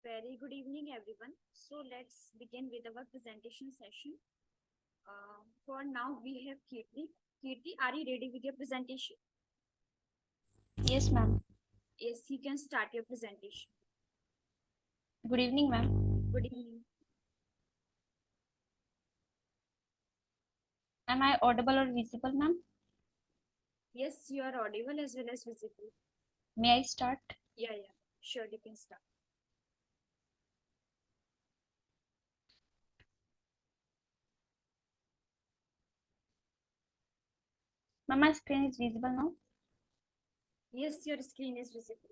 Very good evening, everyone. So let's begin with our presentation session. For now, we have Kirti. Kirti, are you ready with your presentation? Yes, ma'am. Yes, you can start your presentation. Good evening, ma'am. Good evening. Am I audible or visible, ma'am? Yes, you are audible as well as visible. May I start? Yeah, sure, you can start. Ma'am, my screen is visible now. Yes, your screen is visible.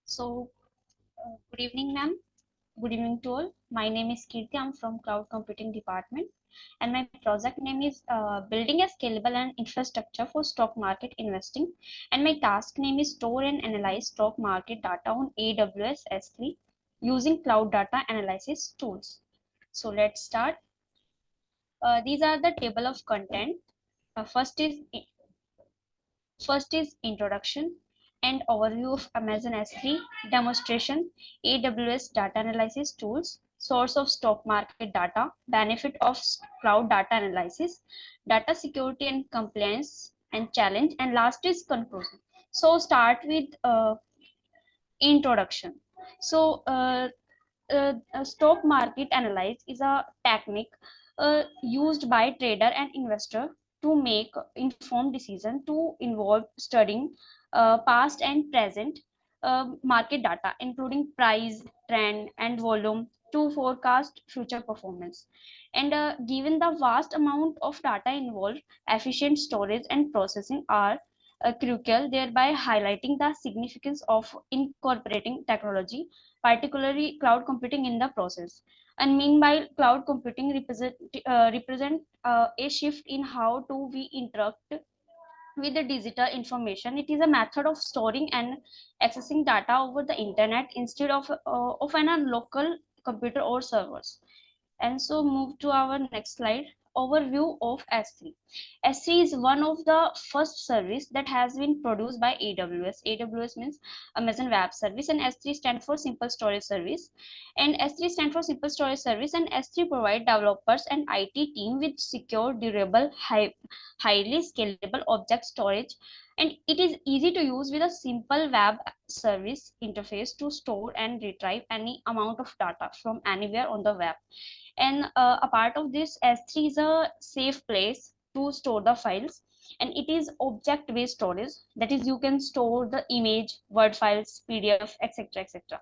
So, good evening, ma'am. Good evening to all. My name is Kirti. I'm from Cloud Computing Department, and my project name is Building a Scalable and Infrastructure for Stock Market Investing. And my task name is Store and Analyze Stock Market Data on AWS S3 using Cloud Data Analysis tools. So let's start. These are the table of content. First is introduction and overview of Amazon S3, demonstration, AWS data analysis tools, source of stock market data, benefit of cloud data analysis, data security and compliance and challenge, and last is conclusion. So start with introduction. So stock market analysis is a technique used by trader and investor to make informed decision to involve studying past and present market data, including price, trend, and volume to forecast future performance. And given the vast amount of data involved, efficient storage and processing are crucial, thereby highlighting the significance of incorporating technology, particularly cloud computing, in the process. And meanwhile, cloud computing represent a shift in how do we interact with the digital information. It is a method of storing and accessing data over the internet instead of a local computer or servers. And so move to our next slide. Overview of S3. S3 is one of the first service that has been produced by AWS. AWS means Amazon Web Service, and S3 stand for Simple Storage Service. And S3 stand for Simple Storage Service, and S3 provide developers and IT team with secure, durable, highly scalable object storage, and it is easy to use with a simple web service interface to store and retrieve any amount of data from anywhere on the web. And a part of this, S3 is a safe place to store the files, and it is object based storage. That is, you can store the image, word files, PDF, etc, etc.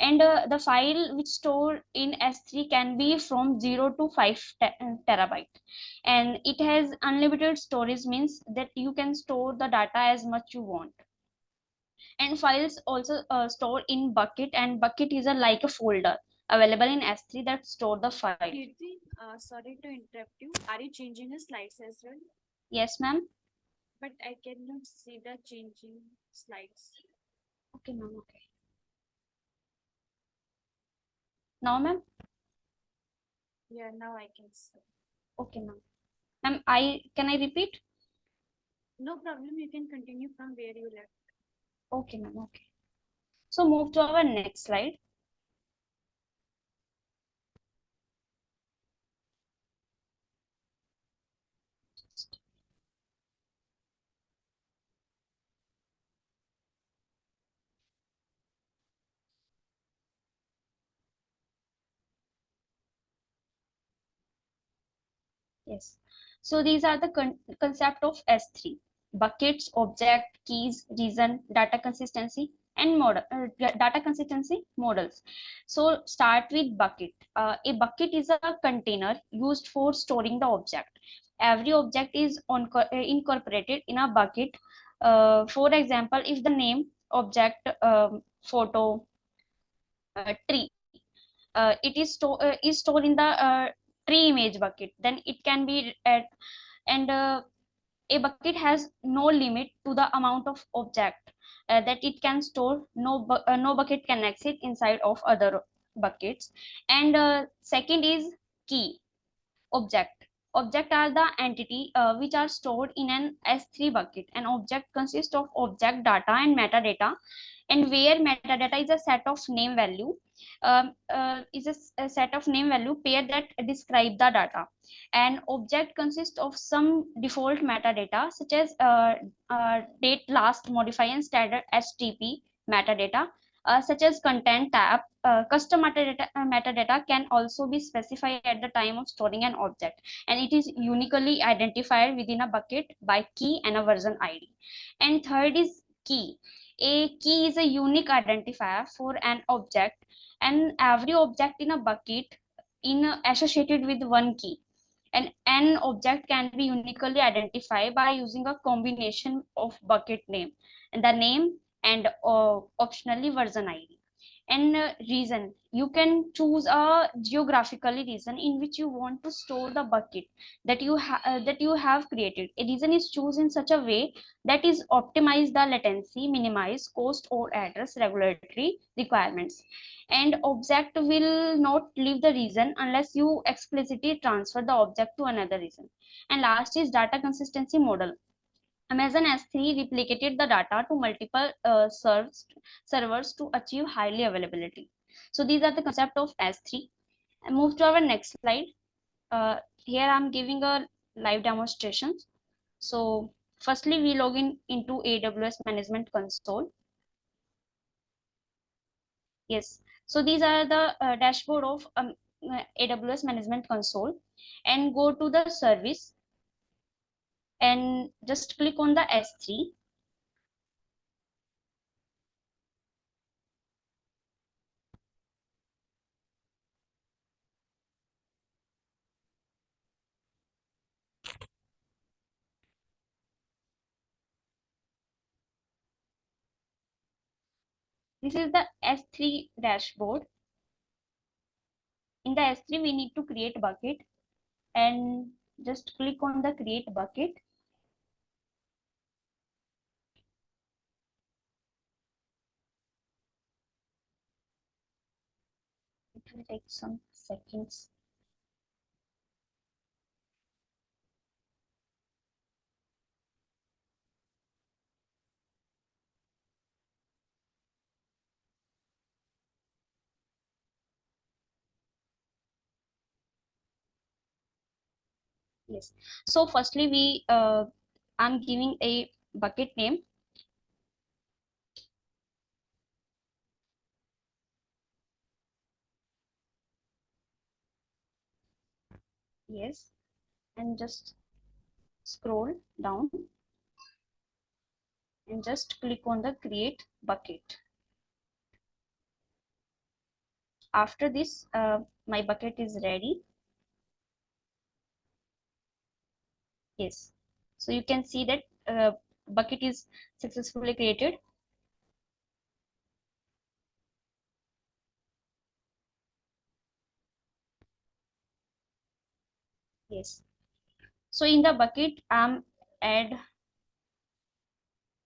And the file which stored in S3 can be from 0 to 5 terabyte, and it has unlimited storage, means that you can store the data as much you want. And files also store in bucket, and bucket is a like a folder available in S3 that store the file. Kirti, sorry to interrupt you. Are you changing the slides as well? Yes, ma'am. But I cannot see the changing slides. Okay, ma'am. Okay. Now, ma'am. Yeah, now I can see. Okay, ma'am. Ma'am, can I repeat? No problem. You can continue from where you left. Okay, ma'am. Okay. So move to our next slide. Yes. So these are the concept of S3: buckets, object, keys, reason, data consistency, and data consistency models. So start with bucket. A bucket is a container used for storing the object. Every object is incorporated in a bucket. For example, if the name, object, photo, tree, is stored in the tree image bucket, then it can be at. And a bucket has no limit to the amount of object that it can store. No bucket can exit inside of other. buckets. And second is key. Object. Object are the entity which are stored in an S3 bucket. An object consists of object data and metadata, and where metadata is a set of name value, a set of name value pair that describe the data. An object consists of some default metadata such as date last modify and standard HTTP metadata, such as content tab. Custom metadata can also be specified at the time of storing an object, and it is uniquely identified within a bucket by key and a version ID. And third is key. A key is a unique identifier for an object, and every object in a bucket associated with one key. And an object can be uniquely identified by using a combination of bucket name and the name and optionally version ID. And reason, you can choose a geographically region in which you want to store the bucket that you have created. A region is chosen in such a way that is optimize the latency, minimize cost or address regulatory requirements. And object will not leave the region unless you explicitly transfer the object to another region. And last is data consistency model. Amazon S3 replicated the data to multiple servers to achieve highly availability. So these are the concept of S3. And move to our next slide. Here I'm giving a live demonstration. So firstly, we log in into AWS Management Console. Yes. So these are the dashboard of AWS Management Console, and go to the service and just click on the S3. This is the S3 dashboard. In the S3, we need to create bucket, and just click on the create bucket. It will take some seconds. Yes. So firstly, I'm giving a bucket name. Yes. And just scroll down and just click on the create bucket. After this, my bucket is ready. Yes. So you can see that bucket is successfully created. Yes. So in the bucket,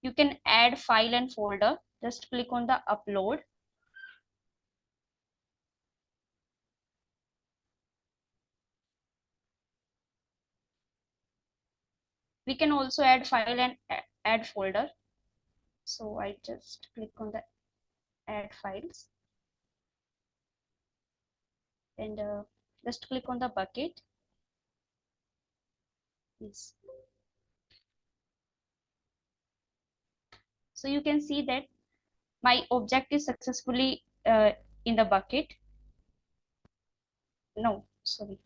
you can add file and folder. Just click on the upload. We can also add file and add folder. So I just click on the add files, and just click on the bucket. Yes. So you can see that my object is successfully in the bucket. No, sorry.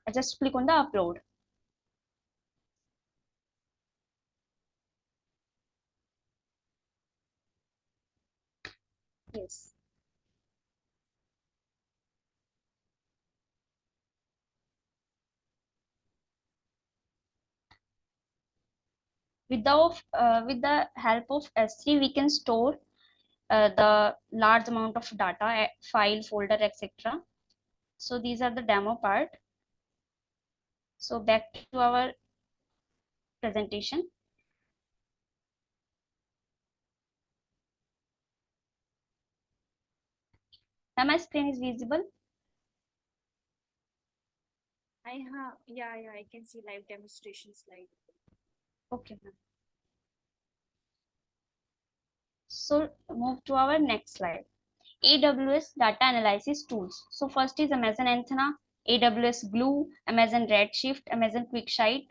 I just click on the upload. Yes. With the help of S3, we can store the large amount of data, file, folder, etc. So these are the demo part. So back to our presentation. My screen is visible. I can see live demonstration slide. Okay, ma'am. So move to our next slide. AWS data analysis tools. So first is Amazon Antenna, AWS Glue, Amazon Redshift, Amazon QuickSight.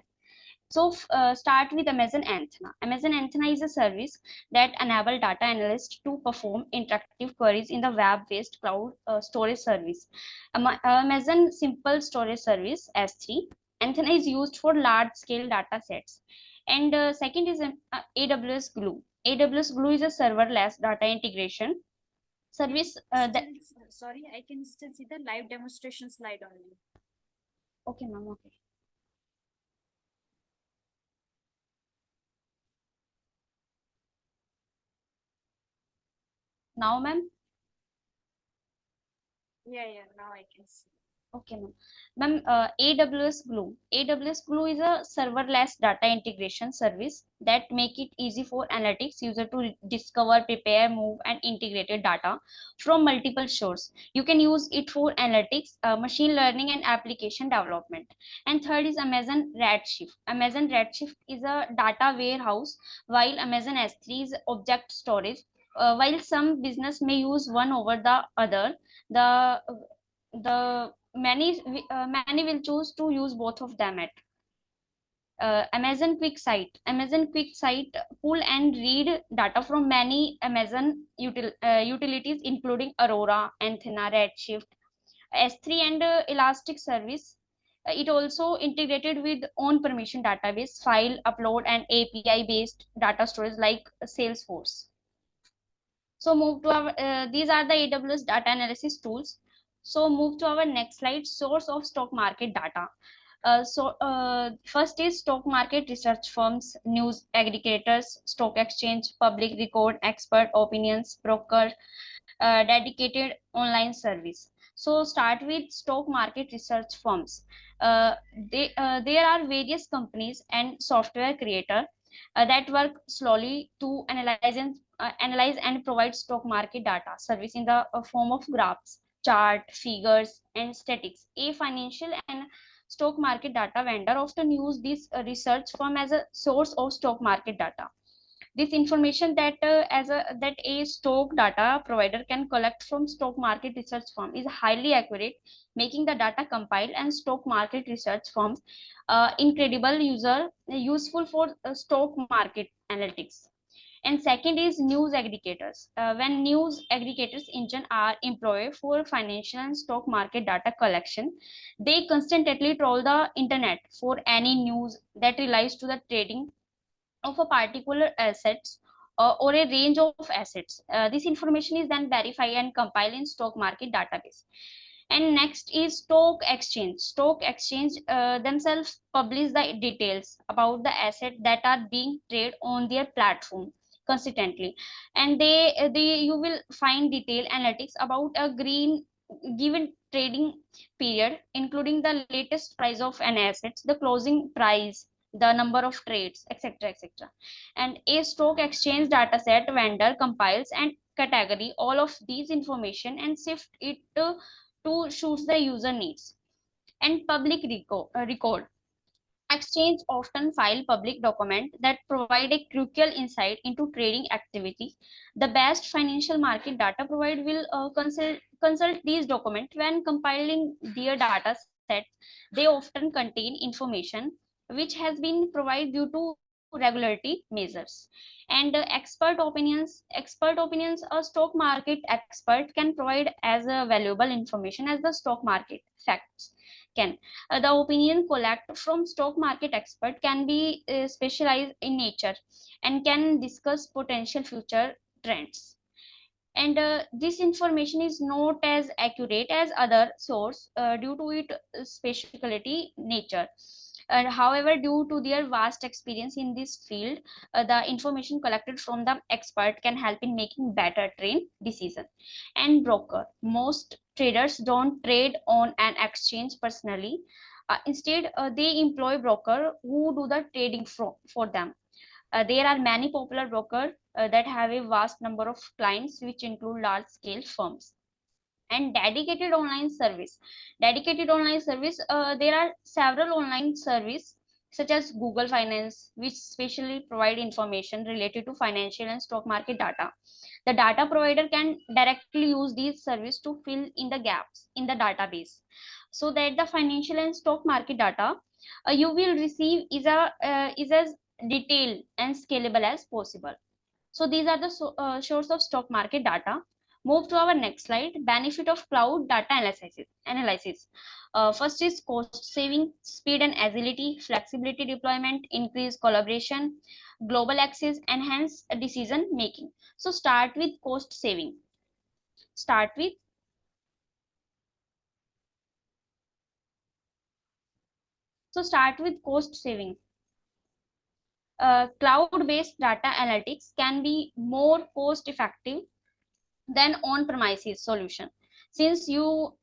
So start with Amazon Antenna. Amazon Antenna is a service that enable data analysts to perform interactive queries in the web-based cloud storage service. Amazon Simple Storage Service S3. Antenna is used for large-scale data sets. And second is AWS Glue. AWS Glue is a serverless data integration service that. Sorry, I can still see the live demonstration slide only. Okay, ma'am. Okay. Now, ma'am. Yeah, now I can see. Okay, ma'am. Ma'am, AWS Glue. AWS Glue is a serverless data integration service that make it easy for analytics user to discover, prepare, move, and integrated data from multiple sources. You can use it for analytics, machine learning, and application development. And third is Amazon Redshift. Amazon Redshift is a data warehouse, while Amazon S3 is object storage. While some business may use one over the other, the many will choose to use both of them at Amazon quick site pull and read data from many Amazon utilities including Aurora, Antenna, Redshift, S3, and Elastic Service. It also integrated with own permission database, file upload, and API based data storage like Salesforce. So move to our, these are the AWS data analysis tools. So move to our next slide, source of stock market data. First is stock market research firms, news aggregators, stock exchange, public record, expert opinions, broker, dedicated online service. So start with stock market research firms. There are various companies and software creator that work slowly to analyze and provide stock market data service in the form of graphs, chart, figures, and statistics. A financial and stock market data vendor often use this research firm as a source of stock market data. This information that a stock data provider can collect from stock market research firm is highly accurate, making the data compiled and stock market research firms incredible useful for stock market analytics. And second is news aggregators. When news aggregators engine are employed for financial and stock market data collection, they constantly troll the internet for any news that relies to the trading of a particular assets or a range of assets. This information is then verified and compiled in stock market database. And next is stock exchange. Stock exchange themselves publish the details about the asset that are being traded on their platform consistently, and they you will find detailed analytics about a green given trading period, including the latest price of an asset, the closing price, the number of trades, etc., etc. And a stock exchange dataset vendor compiles and category all of these information and shift it to suit the user needs. And public record. Exchange often file public document that provide a crucial insight into trading activity. The best financial market data provide will consult these documents when compiling their data sets. They often contain information which has been provided due to regularity measures. And expert opinions, a stock market expert can provide as valuable information as the stock market facts can. The opinion collected from stock market expert can be specialized in nature and can discuss potential future trends. And this information is not as accurate as other source due to its specificity nature. However, due to their vast experience in this field, the information collected from the expert can help in making better trade decision. And broker, most traders don't trade on an exchange personally. Instead, they employ broker who do the trading for them. There are many popular brokers that have a vast number of clients, which include large scale firms. And dedicated online service, there are several online service such as Google Finance, which specially provide information related to financial and stock market data. The data provider can directly use these service to fill in the gaps in the database, so that the financial and stock market data you will receive is as detailed and scalable as possible. So these are the source of stock market data. Move to our next slide. Benefit of cloud data analysis. First is cost saving, speed and agility, flexibility deployment, increased collaboration, global access, enhance decision making. So start with cost saving. Start with cost saving. Cloud-based data analytics can be more cost effective than on-premises solution, since you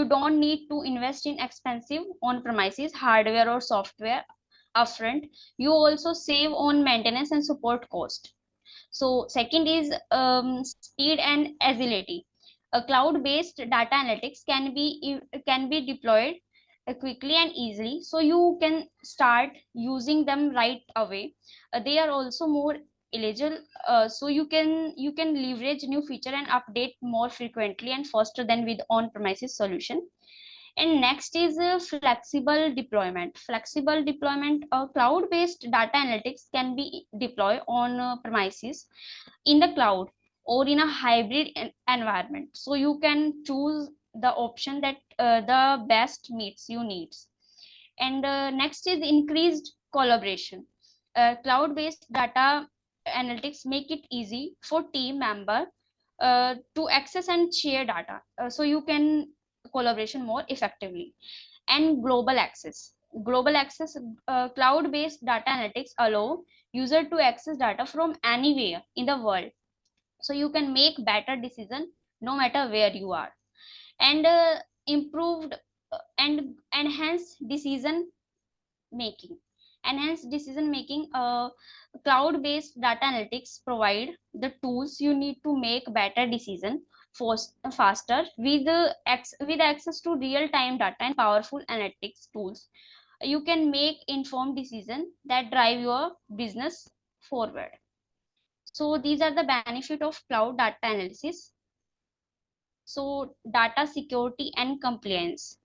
don't need to invest in expensive on-premises hardware or software upfront. You also save on maintenance and support cost. So second is speed and agility. A cloud-based data analytics can be deployed quickly and easily, so you can start using them right away. They are also more eligible, so you can leverage new feature and update more frequently and faster than with on-premises solution. And next is flexible deployment. Cloud based data analytics can be deployed on premises, in the cloud, or in a hybrid environment, so you can choose the option that the best meets your needs. And next is increased collaboration. Cloud based data analytics make it easy for team member to access and share data, so you can collaboration more effectively. And global access. Cloud based data analytics allow user to access data from anywhere in the world, so you can make better decision no matter where you are. And improved and making enhanced decision making. Cloud based data analytics provide the tools you need to make better decision faster, with with access to real time data and powerful analytics tools. You can make informed decision that drive your business forward. So these are the benefit of cloud data analysis. So data security and compliance.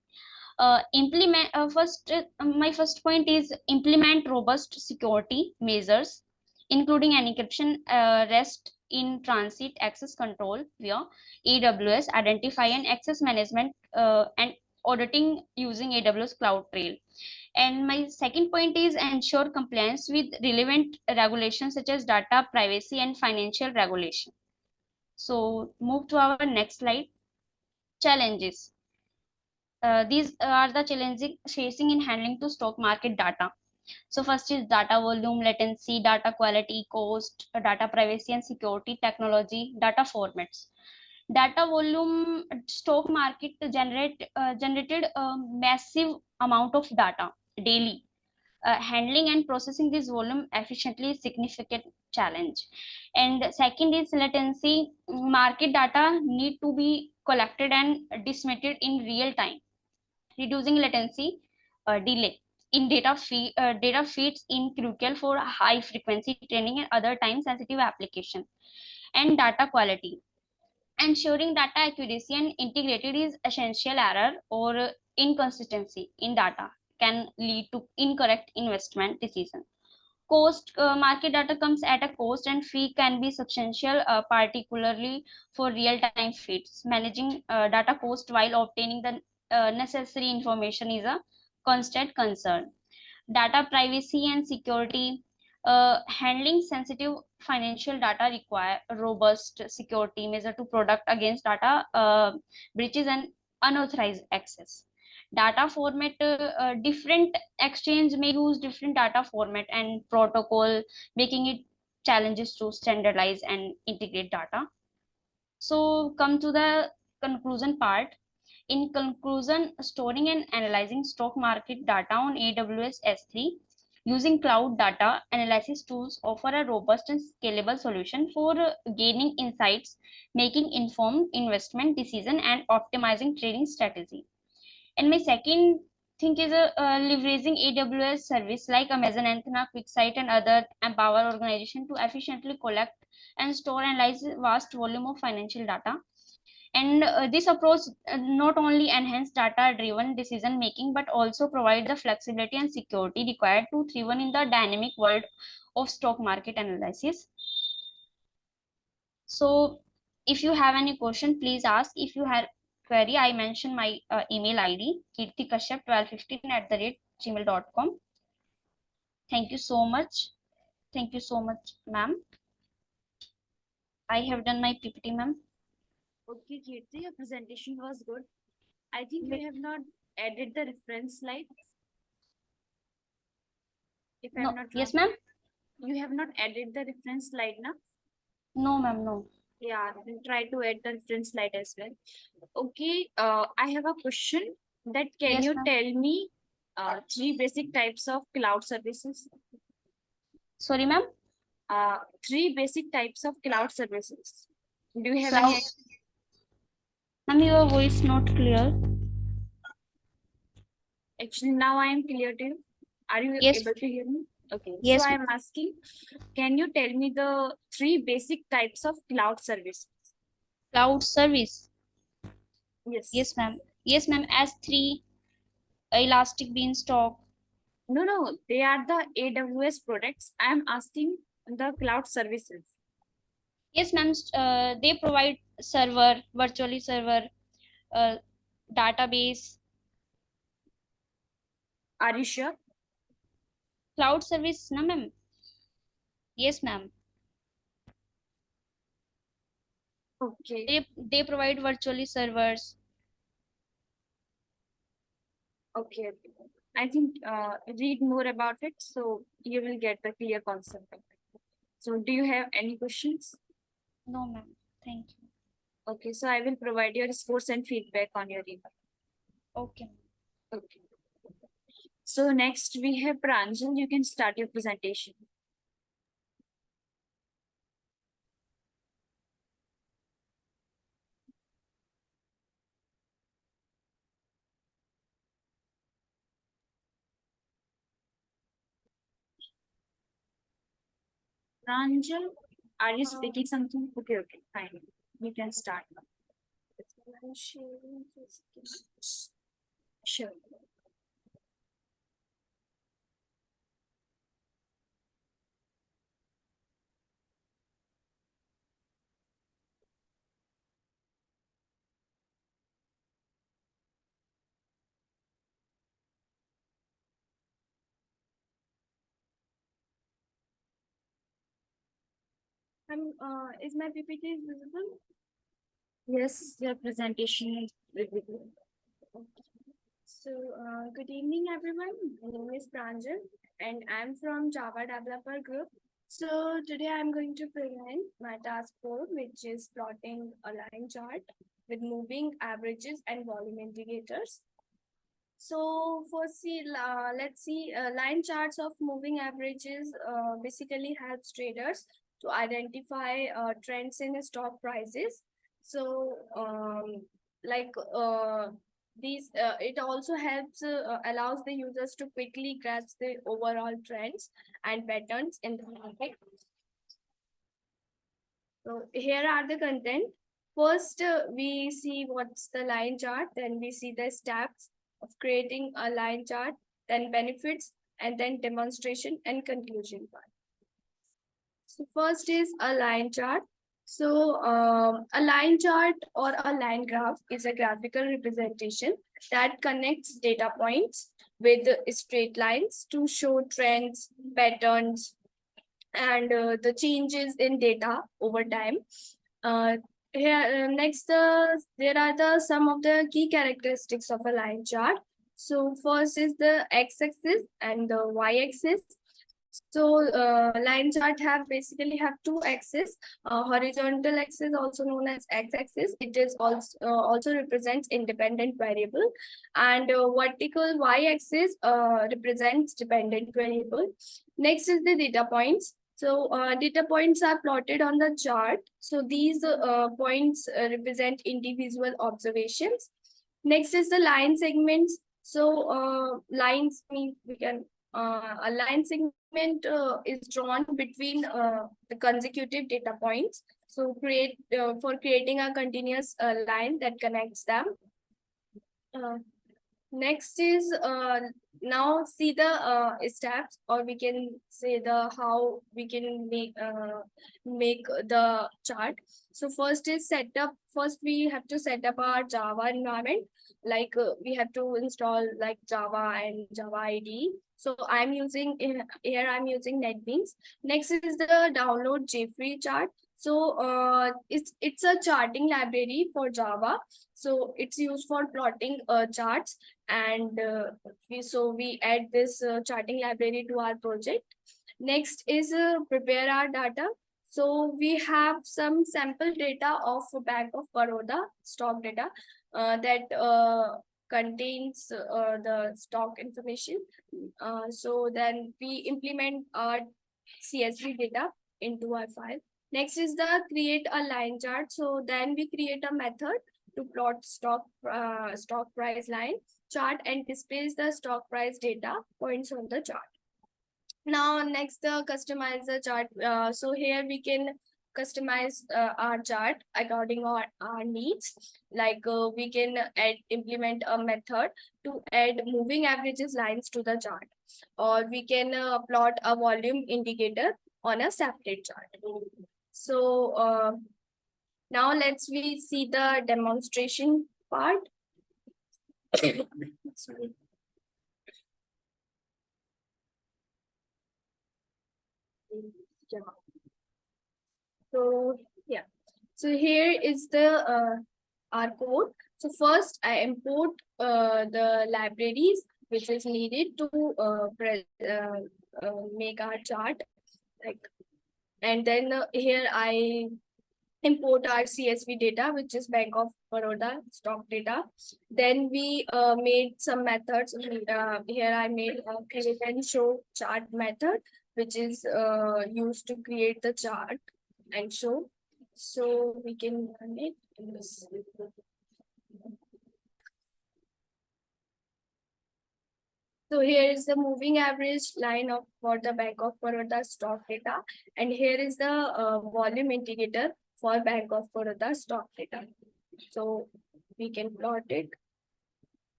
Implement first My first point is implement robust security measures, including encryption, rest in transit access control via AWS, identify and access management, and auditing using AWS Cloud Trail. And my second point is ensure compliance with relevant regulations such as data privacy and financial regulation. So move to our next slide. Challenges. These are the challenges facing in handling to stock market data. So first is data volume, latency, data quality, cost, data privacy and security, technology, data formats. Data volume. Stock market generated a massive amount of data daily. Handling and processing this volume efficiently is significant challenge. And second is latency. Market data need to be collected and disseminated in real time. Reducing latency delay in data feeds in crucial for high frequency training and other time sensitive application. And data quality. Ensuring data accuracy and integrated is essential. Error or inconsistency in data can lead to incorrect investment decision. Cost. Market data comes at a cost and fee can be substantial, particularly for real time feeds. Managing data cost while obtaining the necessary information is a constant concern. Data privacy and security. Handling sensitive financial data require robust security measure to protect against data breaches and unauthorized access. Data format. Different exchange may use different data format and protocol, making it challenges to standardize and integrate data. So come to the conclusion part. In conclusion, storing and analyzing stock market data on AWS S3 Using cloud data analysis tools offer a robust and scalable solution for gaining insights, making informed investment decision, and optimizing trading strategy. And my second thing is leveraging AWS service like Amazon, Anthena, QuickSight, and other empower organization to efficiently collect and store and analyze vast volume of financial data. And this approach not only enhance data driven decision making but also provide the flexibility and security required to thrive in the dynamic world of stock market analysis. So if you have any question, please ask. If you have query, I mentioned my email ID kirtikashyap1215@gmail.com. Thank you so much. Thank you so much, ma'am. I have done my PPT, ma'am. Okay, Kirti, your presentation was good. I think you have not added the reference slide. If I'm No, not wrong. yes, ma'am. You have not added the reference slide, na? No, ma'am, no. Yeah, then try to add the reference slide as well. Okay, I have a question that can Yes, you ma'am. tell me three basic types of cloud services? Sorry, ma'am. Three basic types of cloud services. Do you have Cloud. any? Ma'am, your voice not clear. Actually, now I am clear to you. Are you Yes, able to hear me? Okay, so yes, I am asking, can you tell me the three basic types of cloud services? cloud service. Yes. Yes, ma'am. Yes, ma'am. S3, Elastic Beanstalk. No, they are the AWS products. I am asking the cloud services. Yes, ma'am. They provide server, virtually server, uh, database, Are you sure? cloud service. No, ma'am. Yes, ma'am. Okay. They provide virtually servers. Okay. I think read more about it so you will get the clear concept of it. So do you have any questions? No, ma'am. Thank you. Okay, so I will provide your scores and feedback on your email. Okay, ma'am. Okay. So next we have Pranjal. You can start your presentation. Pranjal, are you speaking something? Okay, fine. You can start now. Sure. Is my PPT visible? Yes, your presentation is visible. So, good evening, everyone. My name is Pranjal, and I'm from Java Developer Group. So, today I'm going to present my task 4, which is plotting a line chart with moving averages and volume indicators. So, let's see, line charts of moving averages basically helps traders to identify trends in stock prices. So, like these, it also helps allows the users to quickly grasp the overall trends and patterns in the market. So here are the content. First, we see what's the line chart, then we see the steps of creating a line chart, then benefits, and then demonstration and conclusion part. So first is a line chart. So a line chart or a line graph is a graphical representation that connects data points with straight lines to show trends, patterns, and the changes in data over time. Uh, there are some of the key characteristics of a line chart. So first is the x-axis and the y-axis. So line chart basically have two axes. Horizontal axis, also known as x-axis, it is also represents independent variable, and vertical y-axis represents dependent variable. Next is the data points. So data points are plotted on the chart. So these points represent individual observations. Next is the line segments. So lines mean we can a line segment is drawn between the consecutive data points. So for creating a continuous line that connects them. Uh, Next is now see the steps, or we can say the how we can make the chart. So first is setup. First we have to set up our Java environment. Like we have to install like Java and Java IDE. So I'm using here I'm using NetBeans. Next is the download JFree chart. So it's a charting library for Java. So it's used for plotting charts, and we add this charting library to our project. Next is prepare our data. So we have some sample data of Bank of Baroda stock data that contains the stock information. So then we implement our CSV data into our file. Next is the create a line chart. So then we create a method to plot stock price line chart and displays the stock price data points on the chart. Now next the customize the chart. So here we can customize our chart according our needs. Like we can implement a method to add moving averages lines to the chart, or we can plot a volume indicator on a separate chart. So now we see the demonstration part. Sorry. Yeah. So yeah. So here is the our code. So first I import the libraries which is needed to make our chart, like, and then here I import our CSV data, which is Bank of Baroda stock data. Then we made some methods. Here I made a create and show chart method, which is used to create the chart and show. So we can run it in this. So here is the moving average line for the Bank of Baroda stock data, and here is the volume indicator for Bank of Baroda stock data. So we can plot it.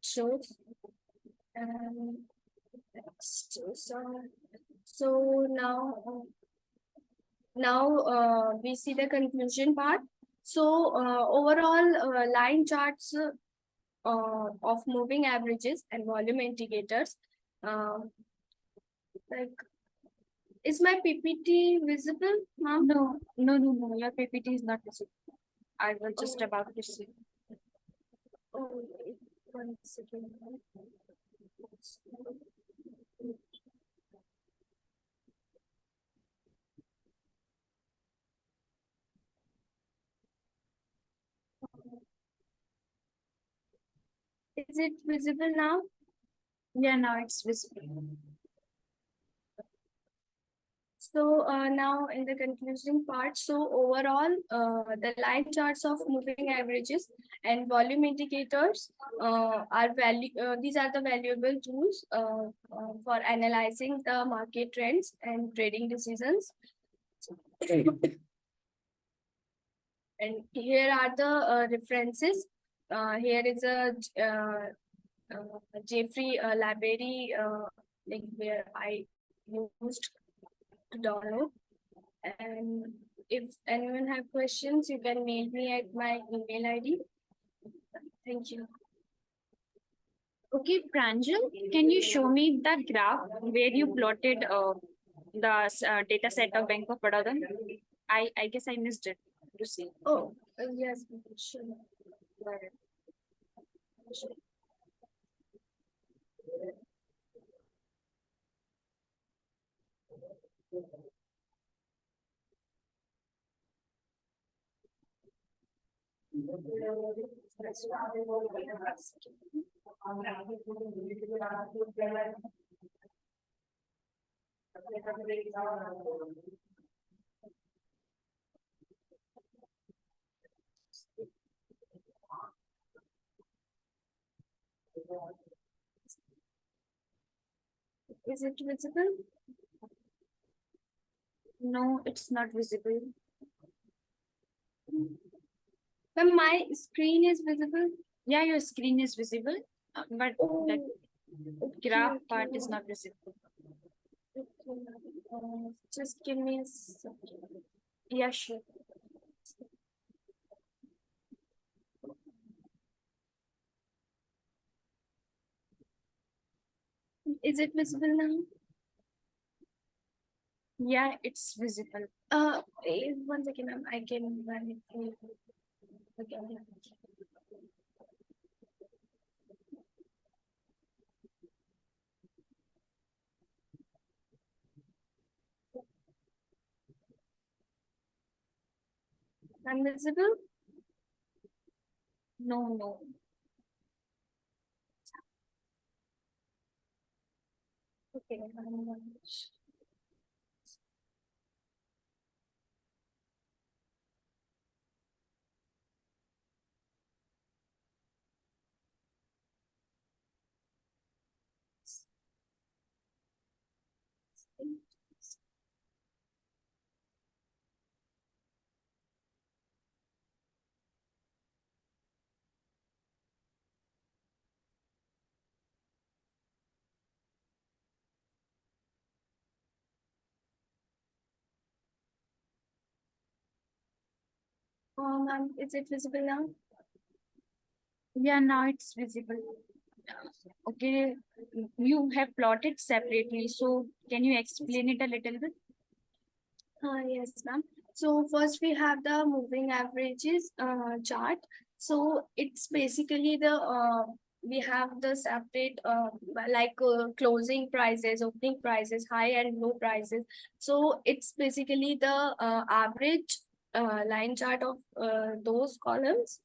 Shows. And next, so now we see the conclusion part. So overall line charts of moving averages and volume indicators. Like, is my PPT visible, ma'am? No, your PPT is not visible. I was just about to say. Oh, wait, 1 second. Is it visible now? Yeah, now it's visible. So now in the conclusion part, so overall, the line charts of moving averages and volume indicators these are the valuable tools for analyzing the market trends and trading decisions. And here are the references. Here is a JFree library link where I used to download. And if anyone have questions, you can mail me at my email ID. Thank you. Okay, Pranjal, can you show me the graph where you plotted the data set of Bank of Baroda? I guess I missed it to see. Oh, yes, sure. Is it visible? No, it's not visible. But my screen is visible. Yeah, your screen is visible, but that graph part is not visible. Just give me a second. Yeah, sure. Is it visible now? Yeah, it's visible. One second, ma'am. I can run it for you again. I'm visible? No, no. Okay, ma'am, is it visible now? Yeah, now it's visible. Okay, you have plotted separately, so can you explain it a little bit? Yes, ma'am. So first we have the moving averages chart. So it's basically the we have the separate closing prices, opening prices, high and low prices. So it's basically the average line chart of those columns.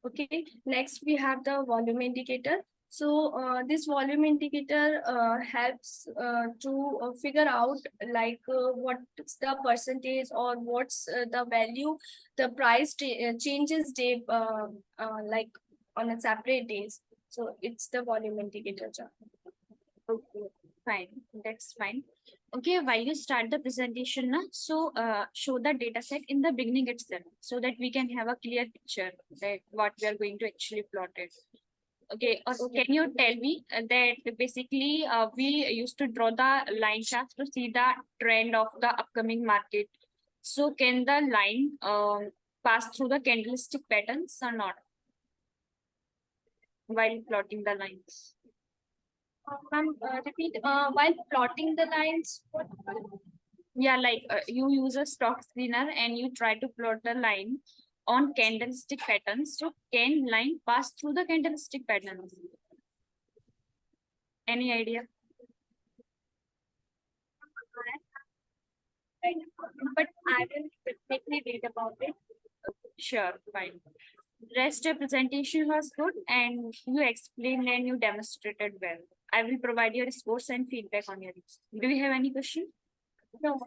Okay, next we have the volume indicator. So this volume indicator helps to figure out what's the percentage or what's the value, the price changes day like on a separate days. So it's the volume indicator chart. Okay, fine. That's fine. Okay, while you start the presentation, na, so show the data set in the beginning itself so that we can have a clear picture that what we are going to actually plot it. Okay, can you tell me that basically we used to draw the line charts to see the trend of the upcoming market. So can the line pass through the candlestick patterns or not while plotting the lines? Repeat. While plotting the lines, what? Yeah, you use a stock screener and you try to plot the line on candlestick patterns. So can line pass through the candlestick patterns? Any idea? But I will definitely read about it. Sure, fine. Rest your presentation was good and you explained and you demonstrated well. I will provide your scores and feedback on your list. Do you have any question? No.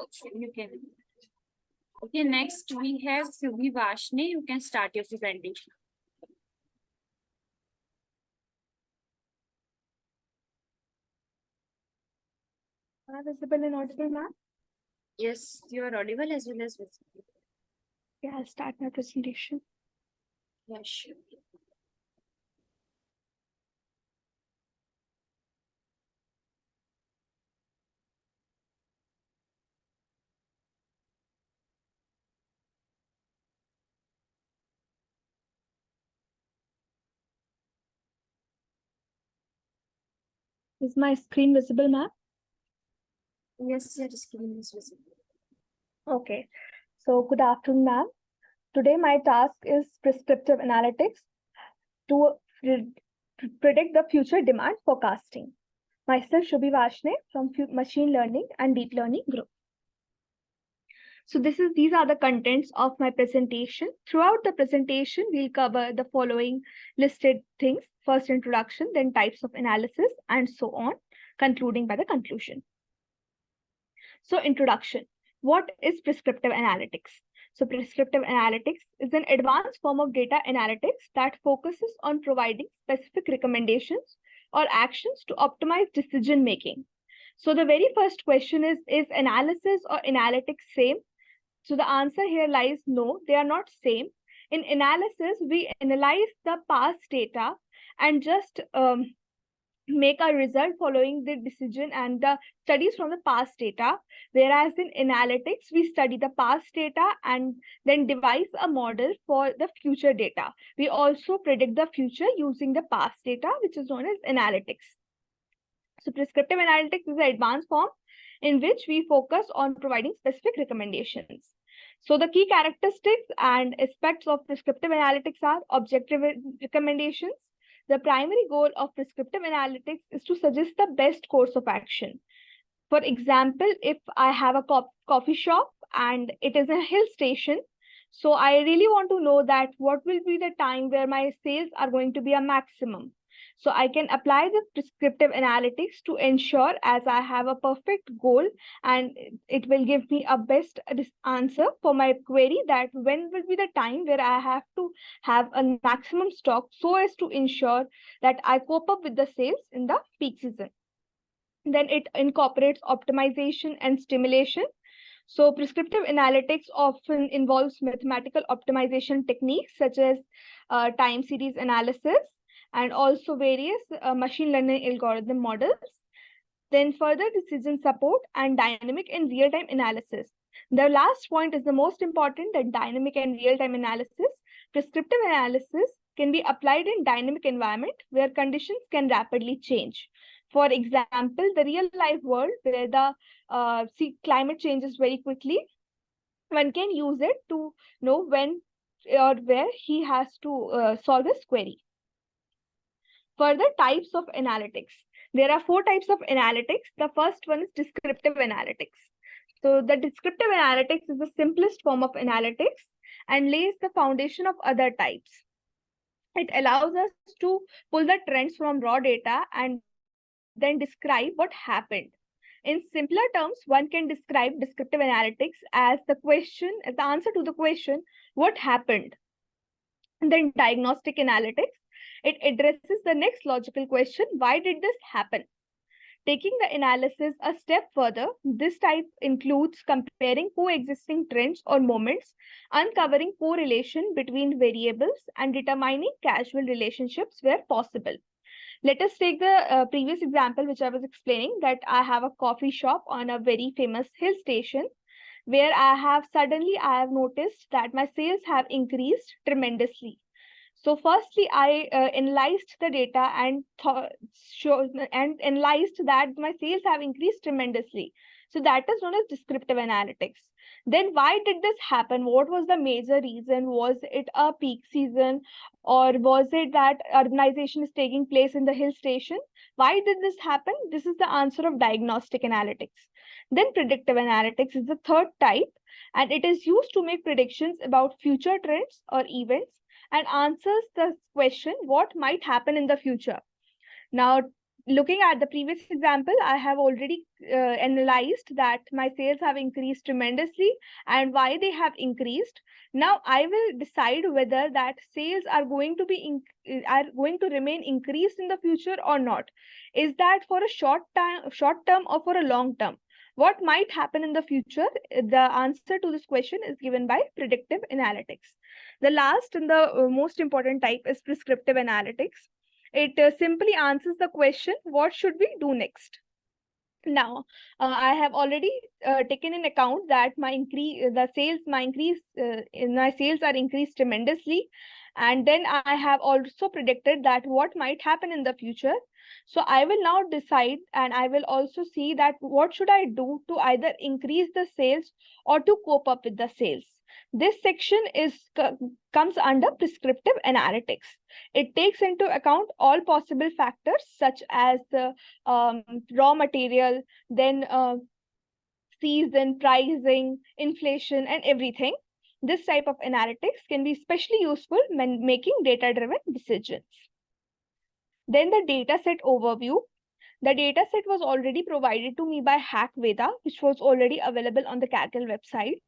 Okay, you can. Okay, next we have SHUBHI VARSHNEY. You can start your presentation. Visible and audible, ma'am? Yes, you are audible as well as visible. Yeah, I'll start my presentation. Yeah, sure. Is my screen visible, ma'am? Yes, your screen is visible. Okay. So good afternoon, ma'am. Today my task is prescriptive analytics to predict the future demand forecasting. Myself, SHUBHI from Machine Learning and Deep Learning Group. So these are the contents of my presentation. Throughout the presentation, we'll cover the following listed things: first introduction, then types of analysis, and so on, concluding by the conclusion. So introduction. What is prescriptive analytics? So prescriptive analytics is an advanced form of data analytics that focuses on providing specific recommendations or actions to optimize decision making. So the very first question is analysis or analytics same? So the answer here lies no, they are not same. In analysis, we analyze the past data and just make a result following the decision and the studies from the past data. Whereas in analytics, we study the past data and then devise a model for the future data. We also predict the future using the past data, which is known as analytics. So prescriptive analytics is an advanced form in which we focus on providing specific recommendations. So the key characteristics and aspects of prescriptive analytics are objective recommendations. The primary goal of prescriptive analytics is to suggest the best course of action. For example, if I have a coffee shop and it is a hill station, so I really want to know that what will be the time where my sales are going to be a maximum. So I can apply the prescriptive analytics to ensure as I have a perfect goal and it will give me a best answer for my query that when will be the time where I have to have a maximum stock so as to ensure that I cope up with the sales in the peak season. Then it incorporates optimization and stimulation. So prescriptive analytics often involves mathematical optimization techniques such as time series analysis and also various machine learning algorithm models. Then further decision support and dynamic and real-time analysis. The last point is the most important, that dynamic and real-time analysis. Prescriptive analysis can be applied in dynamic environment where conditions can rapidly change. For example, the real-life world where the climate changes very quickly, one can use it to know when or where he has to solve his query. Further types of analytics. There are 4 types of analytics. The first one is descriptive analytics. So the descriptive analytics is the simplest form of analytics and lays the foundation of other types. It allows us to pull the trends from raw data and then describe what happened. In simpler terms, one can describe descriptive analytics as the answer to the question, what happened? And then diagnostic analytics. It addresses the next logical question, why did this happen? Taking the analysis a step further, this type includes comparing coexisting trends or moments, uncovering correlation between variables, and determining causal relationships where possible. Let us take the previous example, which I was explaining, that I have a coffee shop on a very famous hill station, where I have noticed that my sales have increased tremendously. So firstly, I analyzed the data and analyzed that my sales have increased tremendously. So that is known as descriptive analytics. Then why did this happen? What was the major reason? Was it a peak season, or was it that urbanization is taking place in the hill station? Why did this happen? This is the answer of diagnostic analytics. Then predictive analytics is the third type, and it is used to make predictions about future trends or events and answers the question, what might happen in the future? Now, looking at the previous example, I have already analyzed that my sales have increased tremendously and why they have increased. Now, I will decide whether that sales are going to remain increased in the future or not. Is that for a short term or for a long term? What might happen in the future? The answer to this question is given by predictive analytics. The last and the most important type is prescriptive analytics. It simply answers the question, what should we do next? Now, I have already taken in account that my sales are increased tremendously, And then I have also predicted that what might happen in the future. So I will now decide, and I will also see that what should I do to either increase the sales or to cope up with the sales. This section comes under prescriptive analytics. It takes into account all possible factors such as the raw material, then season, pricing, inflation, and everything. This type of analytics can be especially useful when making data-driven decisions. Then the dataset overview. The dataset was already provided to me by HackVeda, which was already available on the Kaggle website.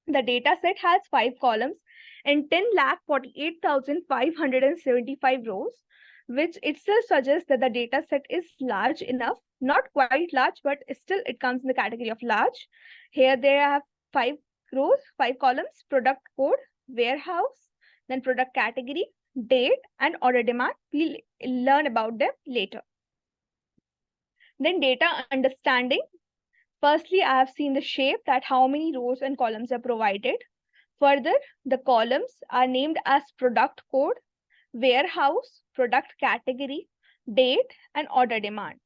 The dataset has 5 columns and 10,48,575 rows, which itself suggests that the dataset is large enough. Not quite large, but still it comes in the category of large. Here they have 5 rows, 5 columns: product code, warehouse, then product category, date, and order demand. We'll learn about them later. Then data understanding. Firstly, I have seen the shape, that how many rows and columns are provided. Further, the columns are named as product code, warehouse, product category, date, and order demand.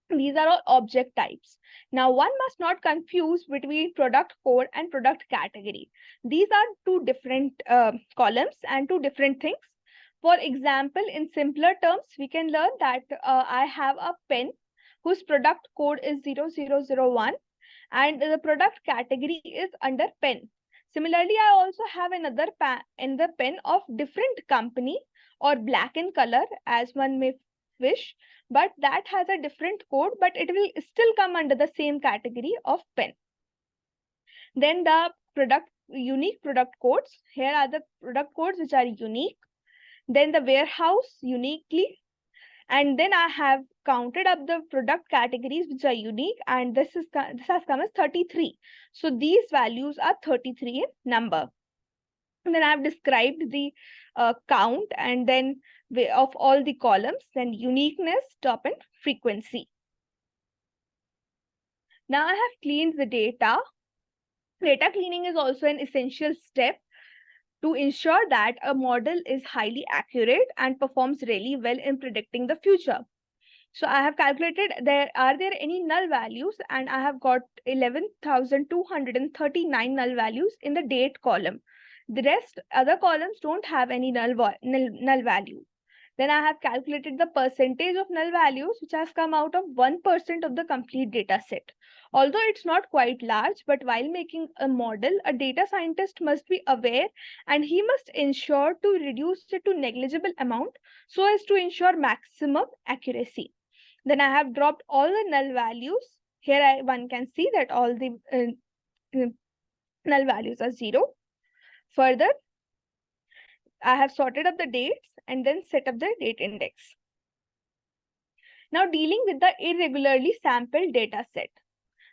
These are all object types. Now, one must not confuse between product code and product category. These are two different columns and two different things. For example, in simpler terms, we can learn that I have a pen whose product code is 0001 and the product category is under pen. Similarly, I also have another pen of different company or black in color, as one may wish, but that has a different code, but it will still come under the same category of pen. Then the unique product codes. Here are the product codes which are unique. Then the warehouse uniquely. And then I have counted up the product categories which are unique, and this has come as 33. So these values are 33 in number. And then I have described the count and then of all the columns, then uniqueness, top, and frequency. Now I have cleaned the data. Data cleaning is also an essential step to ensure that a model is highly accurate and performs really well in predicting the future. So I have calculated are there any null values, and I have got 11,239 null values in the date column. The rest other columns don't have any null value. Then I have calculated the percentage of null values, which has come out of 1% of the complete data set. Although it's not quite large, but while making a model, a data scientist must be aware and he must ensure to reduce it to negligible amount so as to ensure maximum accuracy. Then I have dropped all the null values. Here one can see that all the null values are 0. Further, I have sorted up the dates and then set up the date index. Now dealing with the irregularly sampled data set.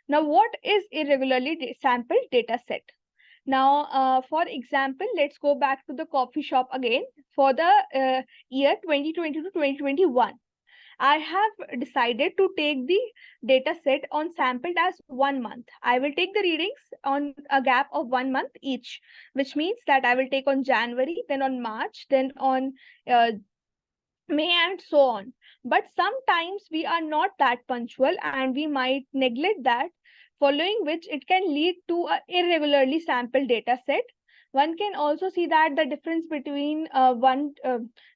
Now what is irregularly sampled data set? Now, for example, let's go back to the coffee shop again for the year 2020 to 2021. I have decided to take the data set on sampled as 1 month. I will take the readings on a gap of 1 month each, which means that I will take on January, then on March, then on May, and so on. But sometimes we are not that punctual and we might neglect that, following which it can lead to an irregularly sampled data set. One can also see that the difference between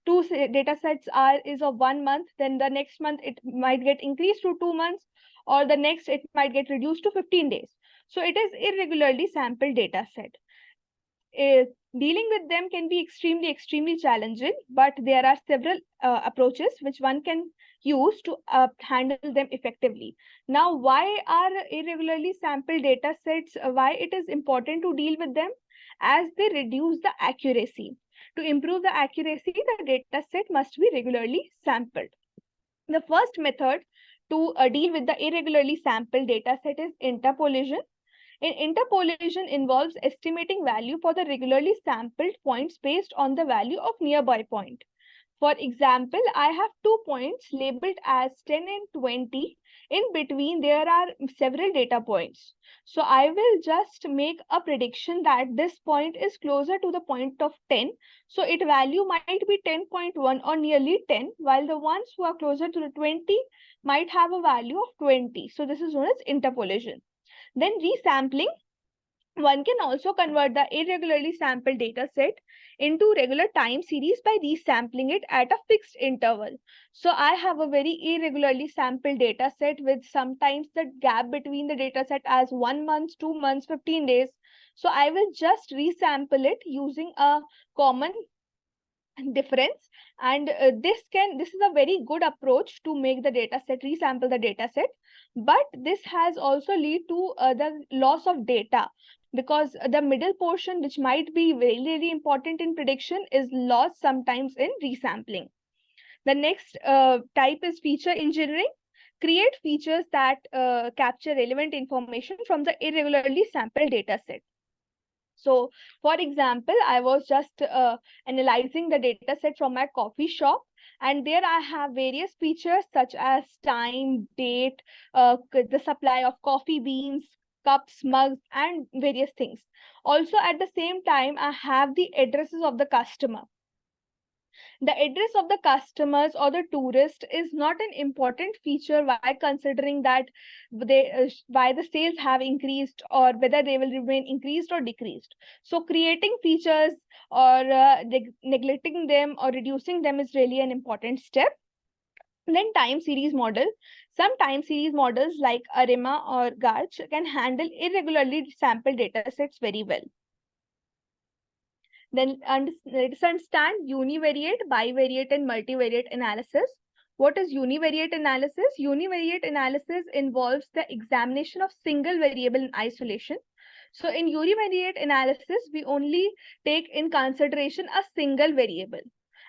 two data sets is of 1 month, then the next month it might get increased to 2 months, or the next it might get reduced to 15 days. So it is irregularly sampled data set. Dealing with them can be extremely challenging, but there are several approaches which one can use to handle them effectively. Now, why are irregularly sampled data sets, why it is important to deal with them? As they reduce the accuracy. To improve the accuracy, the data set must be regularly sampled. The first method to deal with the irregularly sampled data set is interpolation. Interpolation involves estimating value for the regularly sampled points based on the value of nearby point. For example, I have 2 points labeled as 10 and 20. In between, there are several data points. So I will just make a prediction that this point is closer to the point of 10. So its value might be 10.1 or nearly 10, while the ones who are closer to the 20 might have a value of 20. So this is known as interpolation. Then resampling. One can also convert the irregularly sampled data set into regular time series by resampling it at a fixed interval. So I have a very irregularly sampled data set with sometimes the gap between the data set as 1 month, 2 months, 15 days. So I will just resample it using a common difference, and this is a very good approach to make the data set, resample the data set. But this has also lead to the loss of data, because the middle portion, which might be very, very important in prediction, is lost sometimes in resampling. The next type is feature engineering. Create features that capture relevant information from the irregularly sampled data set. So, for example, I was just analyzing the data set from my coffee shop, and there I have various features such as time, date, the supply of coffee beans, cups, mugs, and various things. Also, at the same time, I have the addresses of the customer. The address of the customers or the tourist is not an important feature while considering that why the sales have increased or whether they will remain increased or decreased. So creating features or neglecting them or reducing them is really an important step. Then time series model. Some time series models like ARIMA or GARCH can handle irregularly sampled data sets very well. Then let's understand univariate, bivariate, and multivariate analysis. What is univariate analysis? Univariate analysis involves the examination of single variable in isolation. So in univariate analysis, we only take in consideration a single variable,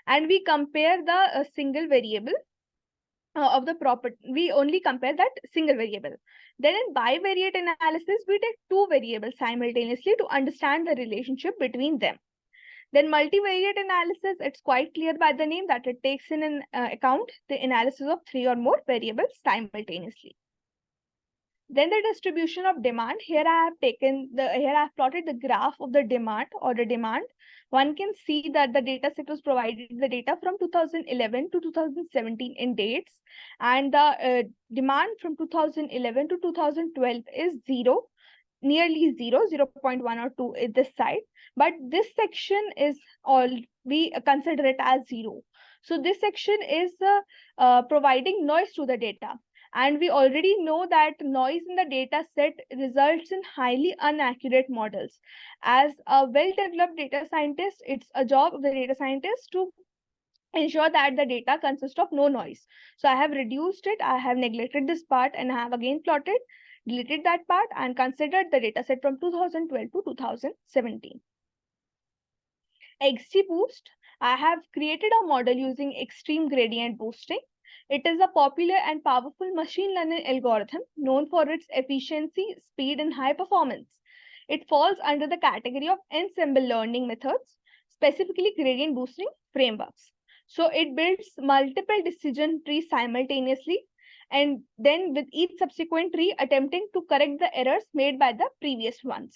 and we compare the single variable of the property. We only compare that single variable. Then in bivariate analysis, we take two variables simultaneously to understand the relationship between them. Then multivariate analysis, it's quite clear by the name that it takes in an account the analysis of three or more variables simultaneously. Then the distribution of demand. Here I have plotted the graph of the demand or the demand. One can see that the data set was provided the data from 2011 to 2017 in dates, and the demand from 2011 to 2012 is zero, nearly 0.1 or 2 is this side, but this section is all, we consider it as 0. So this section is providing noise to the data, and we already know that noise in the data set results in highly inaccurate models. As a well-developed data scientist, it's a job of the data scientist to ensure that the data consists of no noise. So I have reduced it, I have neglected this part, and I have again plotted, deleted that part, and considered the data set from 2012 to 2017. XGBoost, I have created a model using extreme gradient boosting. It is a popular and powerful machine learning algorithm known for its efficiency, speed, and high performance. It falls under the category of ensemble learning methods, specifically gradient boosting frameworks. So it builds multiple decision trees simultaneously, and then with each subsequent tree attempting to correct the errors made by the previous ones.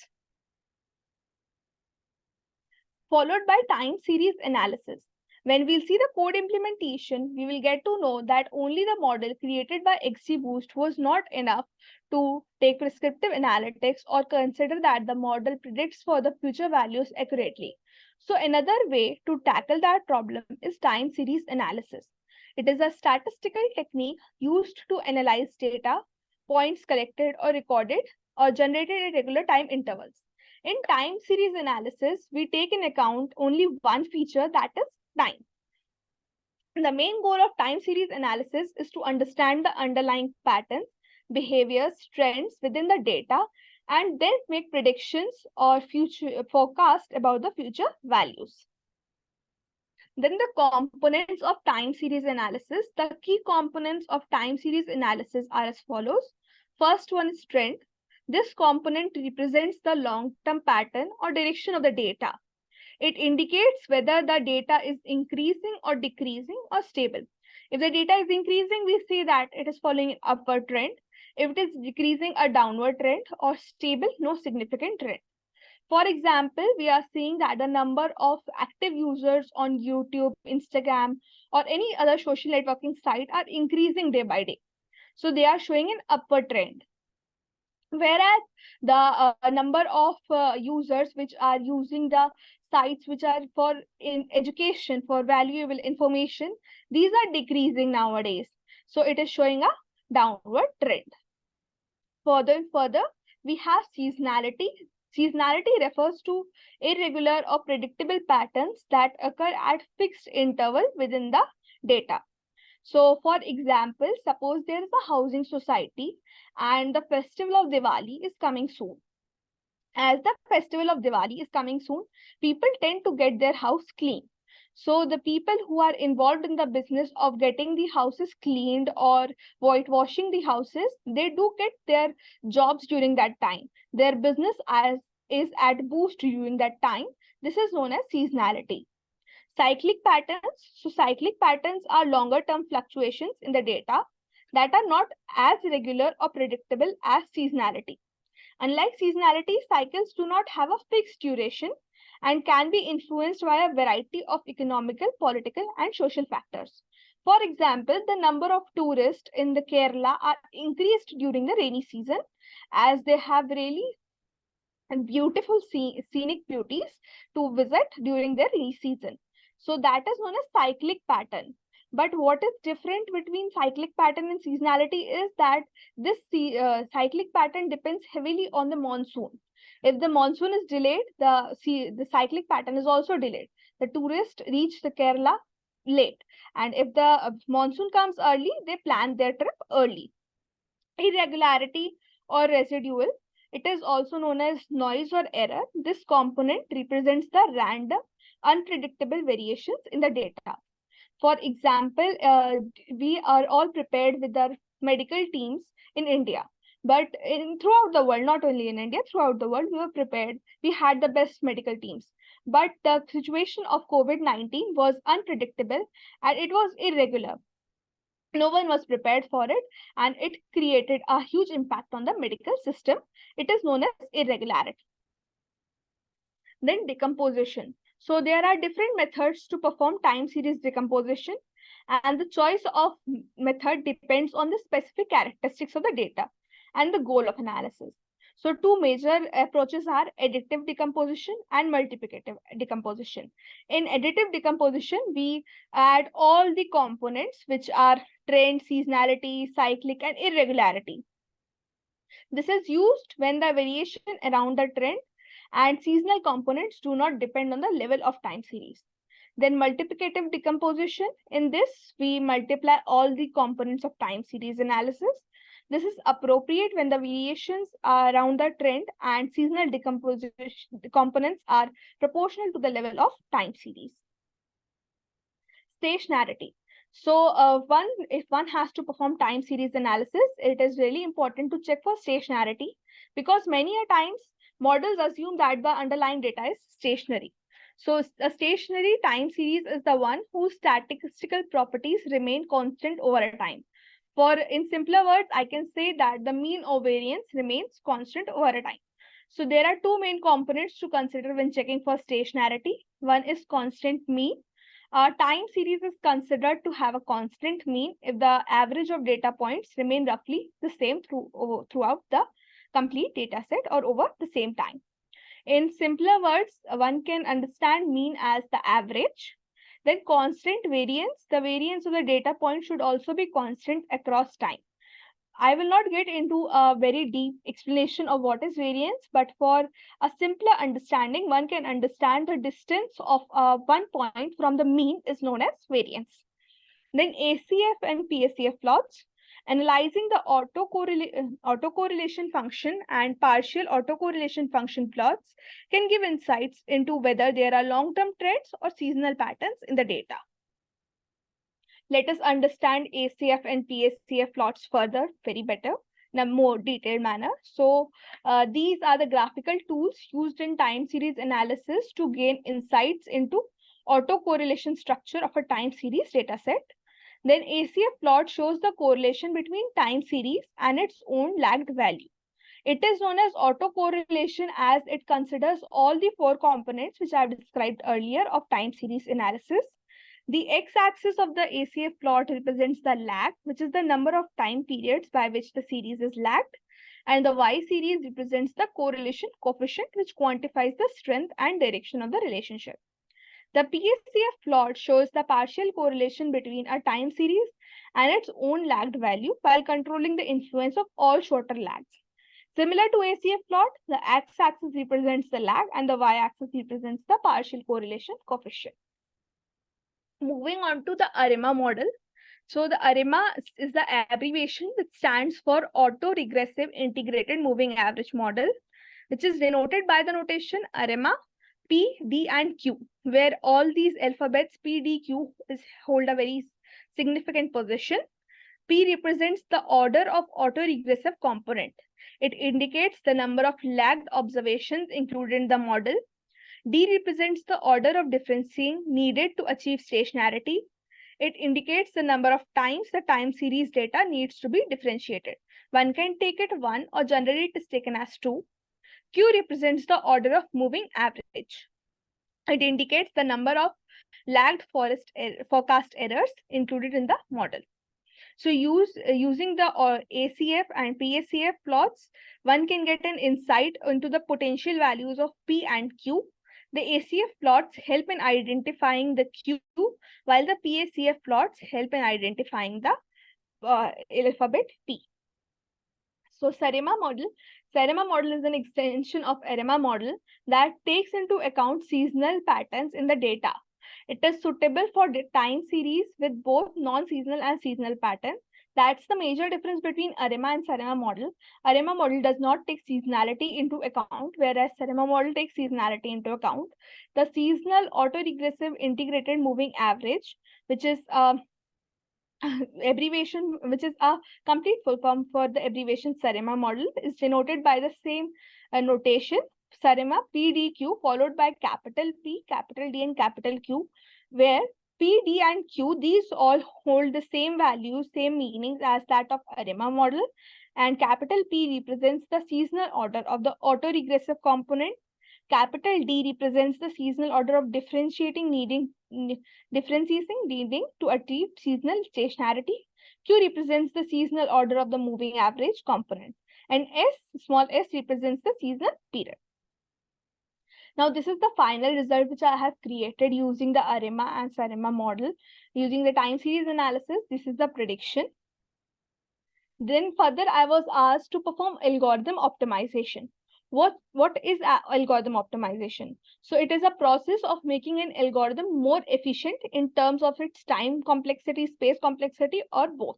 Followed by time series analysis. When we'll see the code implementation, we will get to know that only the model created by XGBoost was not enough to take prescriptive analytics or consider that the model predicts for the future values accurately. So another way to tackle that problem is time series analysis. It is a statistical technique used to analyze data, points collected or recorded or generated at regular time intervals. In time series analysis, we take into account only one feature, that is time. The main goal of time series analysis is to understand the underlying patterns, behaviors, trends within the data, and then make predictions or future forecast about the future values. Then the components of time series analysis. The key components of time series analysis are as follows. First one is trend. This component represents the long-term pattern or direction of the data. It indicates whether the data is increasing or decreasing or stable. If the data is increasing, we see that it is following an upward trend. If it is decreasing, a downward trend, or stable, no significant trend. For example, we are seeing that the number of active users on YouTube, Instagram, or any other social networking site are increasing day by day. So they are showing an upward trend. Whereas the number of users which are using the sites which are for education, for valuable information, these are decreasing nowadays. So it is showing a downward trend. Further, we have seasonality. Seasonality refers to irregular or predictable patterns that occur at fixed interval within the data. So, for example, suppose there is a housing society and the festival of Diwali is coming soon. As the festival of Diwali is coming soon, people tend to get their house clean. So the people who are involved in the business of getting the houses cleaned or whitewashing the houses, they do get their jobs during that time. Their business is at boost during that time. This is known as seasonality. Cyclic patterns. So cyclic patterns are longer term fluctuations in the data that are not as regular or predictable as seasonality. Unlike seasonality, cycles do not have a fixed duration and can be influenced by a variety of economical, political, and social factors. For example, the number of tourists in the Kerala are increased during the rainy season as they have really beautiful scenic beauties to visit during the rainy season. So that is known as cyclic pattern. But what is different between cyclic pattern and seasonality is that this cyclic pattern depends heavily on the monsoon. If the monsoon is delayed, the cyclic pattern is also delayed. The tourists reach the Kerala late. And if the monsoon comes early, they plan their trip early. Irregularity or residual. It is also known as noise or error. This component represents the random, unpredictable variations in the data. For example, we are all prepared with our medical teams in India. But throughout the world, not only in India, throughout the world, we were prepared. We had the best medical teams. But the situation of COVID-19 was unpredictable and it was irregular. No one was prepared for it, and it created a huge impact on the medical system. It is known as irregularity. Then decomposition. So there are different methods to perform time series decomposition, and the choice of method depends on the specific characteristics of the data and the goal of analysis. So two major approaches are additive decomposition and multiplicative decomposition. In additive decomposition, we add all the components which are trend, seasonality, cyclic, and irregularity. This is used when the variation around the trend and seasonal components do not depend on the level of time series. Then multiplicative decomposition. In this, we multiply all the components of time series analysis. This is appropriate when the variations around the trend and seasonal decomposition components are proportional to the level of time series. Stationarity. So if one has to perform time series analysis, it is really important to check for stationarity, because many a times models assume that the underlying data is stationary. So a stationary time series is the one whose statistical properties remain constant over a time. For in simpler words, I can say that the mean or variance remains constant over a time. So there are two main components to consider when checking for stationarity. One is constant mean. Time series is considered to have a constant mean if the average of data points remain roughly the same throughout the complete data set or over the same time. In simpler words, one can understand mean as the average. Then constant variance, the variance of the data point should also be constant across time. I will not get into a very deep explanation of what is variance, but for a simpler understanding, one can understand the distance of one point from the mean is known as variance. Then ACF and PACF plots. Analyzing the autocorrelation function and partial autocorrelation function plots can give insights into whether there are long-term trends or seasonal patterns in the data. Let us understand ACF and PACF plots further, very better. in a more detailed manner. So these are the graphical tools used in time series analysis to gain insights into autocorrelation structure of a time series dataset. Then ACF plot shows the correlation between time series and its own lagged value. It is known as autocorrelation as it considers all the four components which I have described earlier of time series analysis. The x-axis of the ACF plot represents the lag, which is the number of time periods by which the series is lagged, and the y-series represents the correlation coefficient, which quantifies the strength and direction of the relationship. The PACF plot shows the partial correlation between a time series and its own lagged value while controlling the influence of all shorter lags. Similar to ACF plot, the x-axis represents the lag and the y-axis represents the partial correlation coefficient. Moving on to the ARIMA model. So the ARIMA is the abbreviation that stands for Auto-Regressive Integrated Moving Average Model, which is denoted by the notation ARIMA, P, D, and Q, where all these alphabets P, D, Q hold a very significant position. P represents the order of autoregressive component. It indicates the number of lagged observations included in the model. D represents the order of differencing needed to achieve stationarity. It indicates the number of times the time series data needs to be differentiated. One can take it 1 or generally it is taken as 2. Q represents the order of moving average. It indicates the number of lagged forecast errors included in the model. So using the ACF and PACF plots, one can get an insight into the potential values of P and Q. The ACF plots help in identifying the Q, while the PACF plots help in identifying the alphabet P. So Sharma model is an extension of ARIMA model that takes into account seasonal patterns in the data. It is suitable for the time series with both non-seasonal and seasonal patterns. That's the major difference between ARIMA and Sharma model. ARIMA model does not take seasonality into account, whereas Sharma model takes seasonality into account. The seasonal autoregressive integrated moving average, which is abbreviation, which is a complete full form for the abbreviation Sharma model, is denoted by the same notation, Sharma PDQ, followed by capital P, capital D, and capital Q, where P, D, and Q, these all hold the same values, same meanings as that of ARIMA model, and capital P represents the seasonal order of the autoregressive component. Capital D represents the seasonal order of differentiating needing to achieve seasonal stationarity. Q represents the seasonal order of the moving average component, and small s represents the seasonal period. Now this is the final result which I have created using the ARIMA and Sharma model. Using the time series analysis, this is the prediction. Then further, I was asked to perform algorithm optimization. What is algorithm optimization? So it is a process of making an algorithm more efficient in terms of its time complexity, space complexity, or both.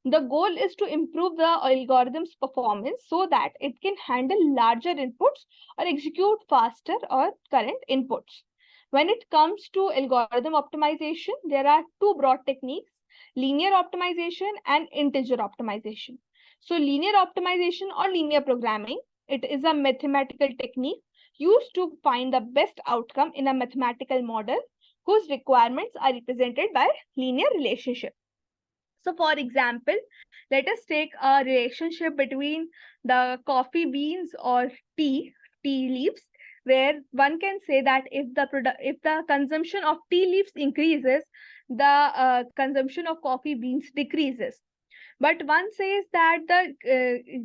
The goal is to improve the algorithm's performance so that it can handle larger inputs or execute faster or current inputs. When it comes to algorithm optimization, there are two broad techniques: linear optimization and integer optimization. So linear optimization or linear programming, it is a mathematical technique used to find the best outcome in a mathematical model whose requirements are represented by linear relationship. So for example, let us take a relationship between the coffee beans or tea leaves, where one can say that if the consumption of tea leaves increases, the consumption of coffee beans decreases. But one says that the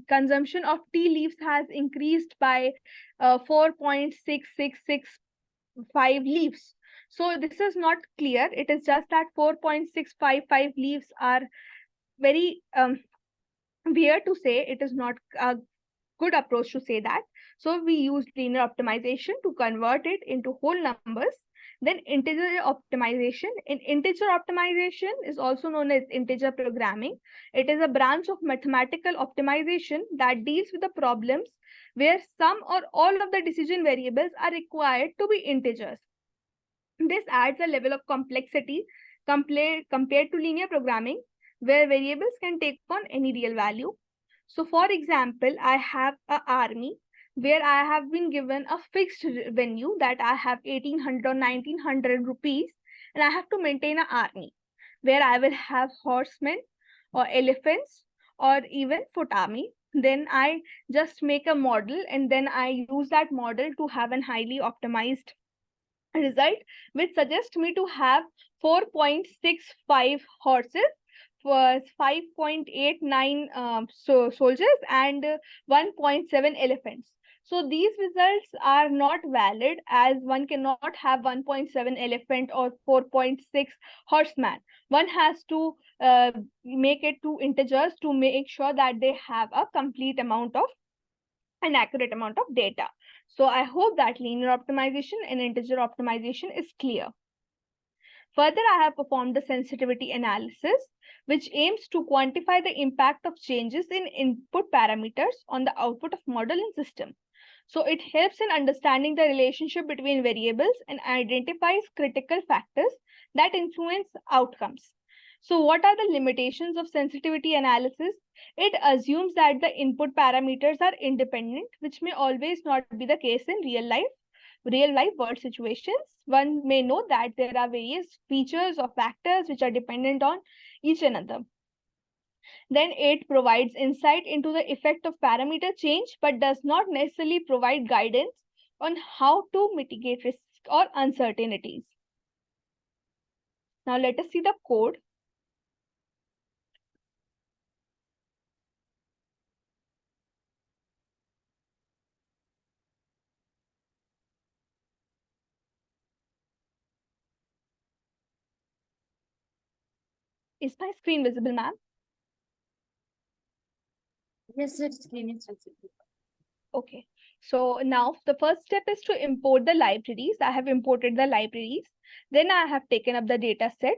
consumption of tea leaves has increased by 4.6665 leaves. So this is not clear. It is just that 4.655 leaves are very weird to say. It is not a good approach to say that. So we use linear optimization to convert it into whole numbers. Then integer optimization. In integer optimization is also known as integer programming. It is a branch of mathematical optimization that deals with the problems where some or all of the decision variables are required to be integers. This adds a level of complexity compared to linear programming, where variables can take on any real value. So for example, I have an army where I have been given a fixed revenue that I have 1800 or 1900 rupees, and I have to maintain an army where I will have horsemen or elephants or even foot army. Then I just make a model and then I use that model to have an highly optimized result, which suggests me to have 4.65 horses for 5.89 soldiers and 1.7 elephants. So these results are not valid as one cannot have 1.7 elephant or 4.6 horseman. One has to make it to integers to make sure that they have a complete amount of an accurate amount of data. So I hope that linear optimization and integer optimization is clear. Further, I have performed the sensitivity analysis, which aims to quantify the impact of changes in input parameters on the output of model and system. So it helps in understanding the relationship between variables and identifies critical factors that influence outcomes. So what are the limitations of sensitivity analysis? It assumes that the input parameters are independent, which may always not be the case in real life world situations. One may know that there are various features or factors which are dependent on each another. Then it provides insight into the effect of parameter change, but does not necessarily provide guidance on how to mitigate risk or uncertainties. Now let us see the code. Is my screen visible, ma'am? Yes, sir, screen is visible. Okay. So now the first step is to import the libraries. I have imported the libraries. Then I have taken up the data set.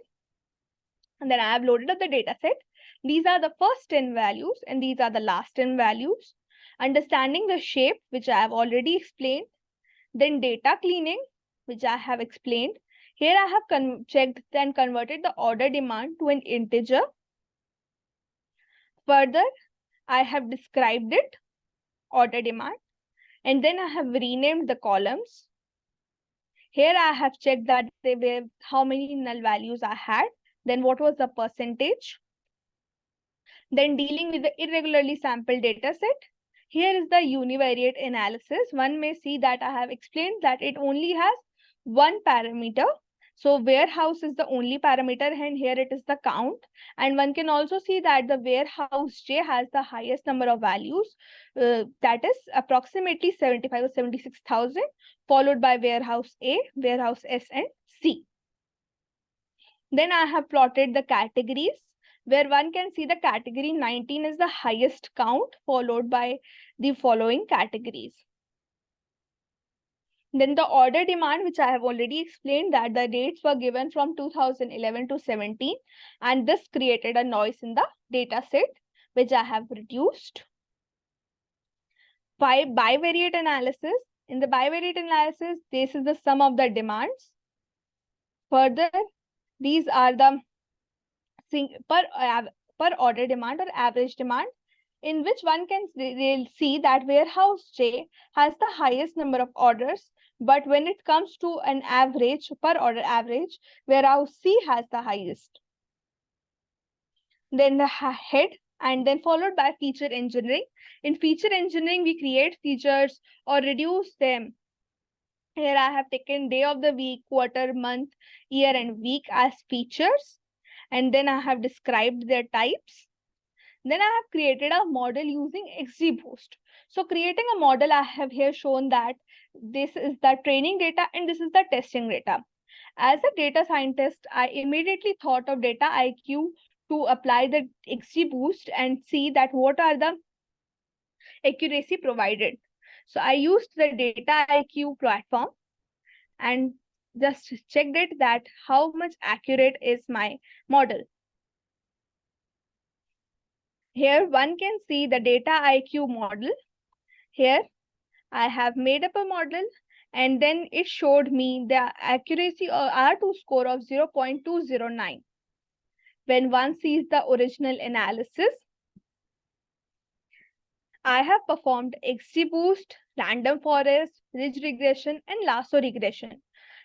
And then I have loaded up the data set. These are the first 10 values and these are the last 10 values. Understanding the shape, which I have already explained. Then data cleaning, which I have explained. Here I have checked and converted the order demand to an integer. Further, I have described it, order demand, and then I have renamed the columns. Here I have checked that they were how many null values I had, then what was the percentage. Then dealing with the irregularly sampled data set. Here is the univariate analysis. One may see that I have explained that it only has one parameter. So warehouse is the only parameter and here it is the count. And one can also see that the warehouse J has the highest number of values. That is approximately 75 or 76,000, followed by warehouse A, warehouse S and C. Then I have plotted the categories where one can see the category 19 is the highest count, followed by the following categories. Then the order demand, which I have already explained, that the dates were given from 2011 to 17, and this created a noise in the data set, which I have reduced. By bivariate analysis, in the bivariate analysis, this is the sum of the demands. Further, these are the per order demand or average demand, in which one can see that warehouse J has the highest number of orders, but when it comes to an average, per order average, warehouse C has the highest. Then the head, and then followed by feature engineering. In feature engineering, we create features or reduce them. Here I have taken day of the week, quarter, month, year, and week as features. And then I have described their types. Then I have created a model using XGBoost. So creating a model, I have here shown that this is the training data and this is the testing data. As a data scientist, I immediately thought of data IQ to apply the XGBoost and see that what are the accuracy provided. So I used the data IQ platform and just checked it that how much accurate is my model. Here one can see the data IQ model. Here I have made up a model and then it showed me the accuracy or R2 score of 0.209. When one sees the original analysis, I have performed XGBoost, random forest, ridge regression, and lasso regression.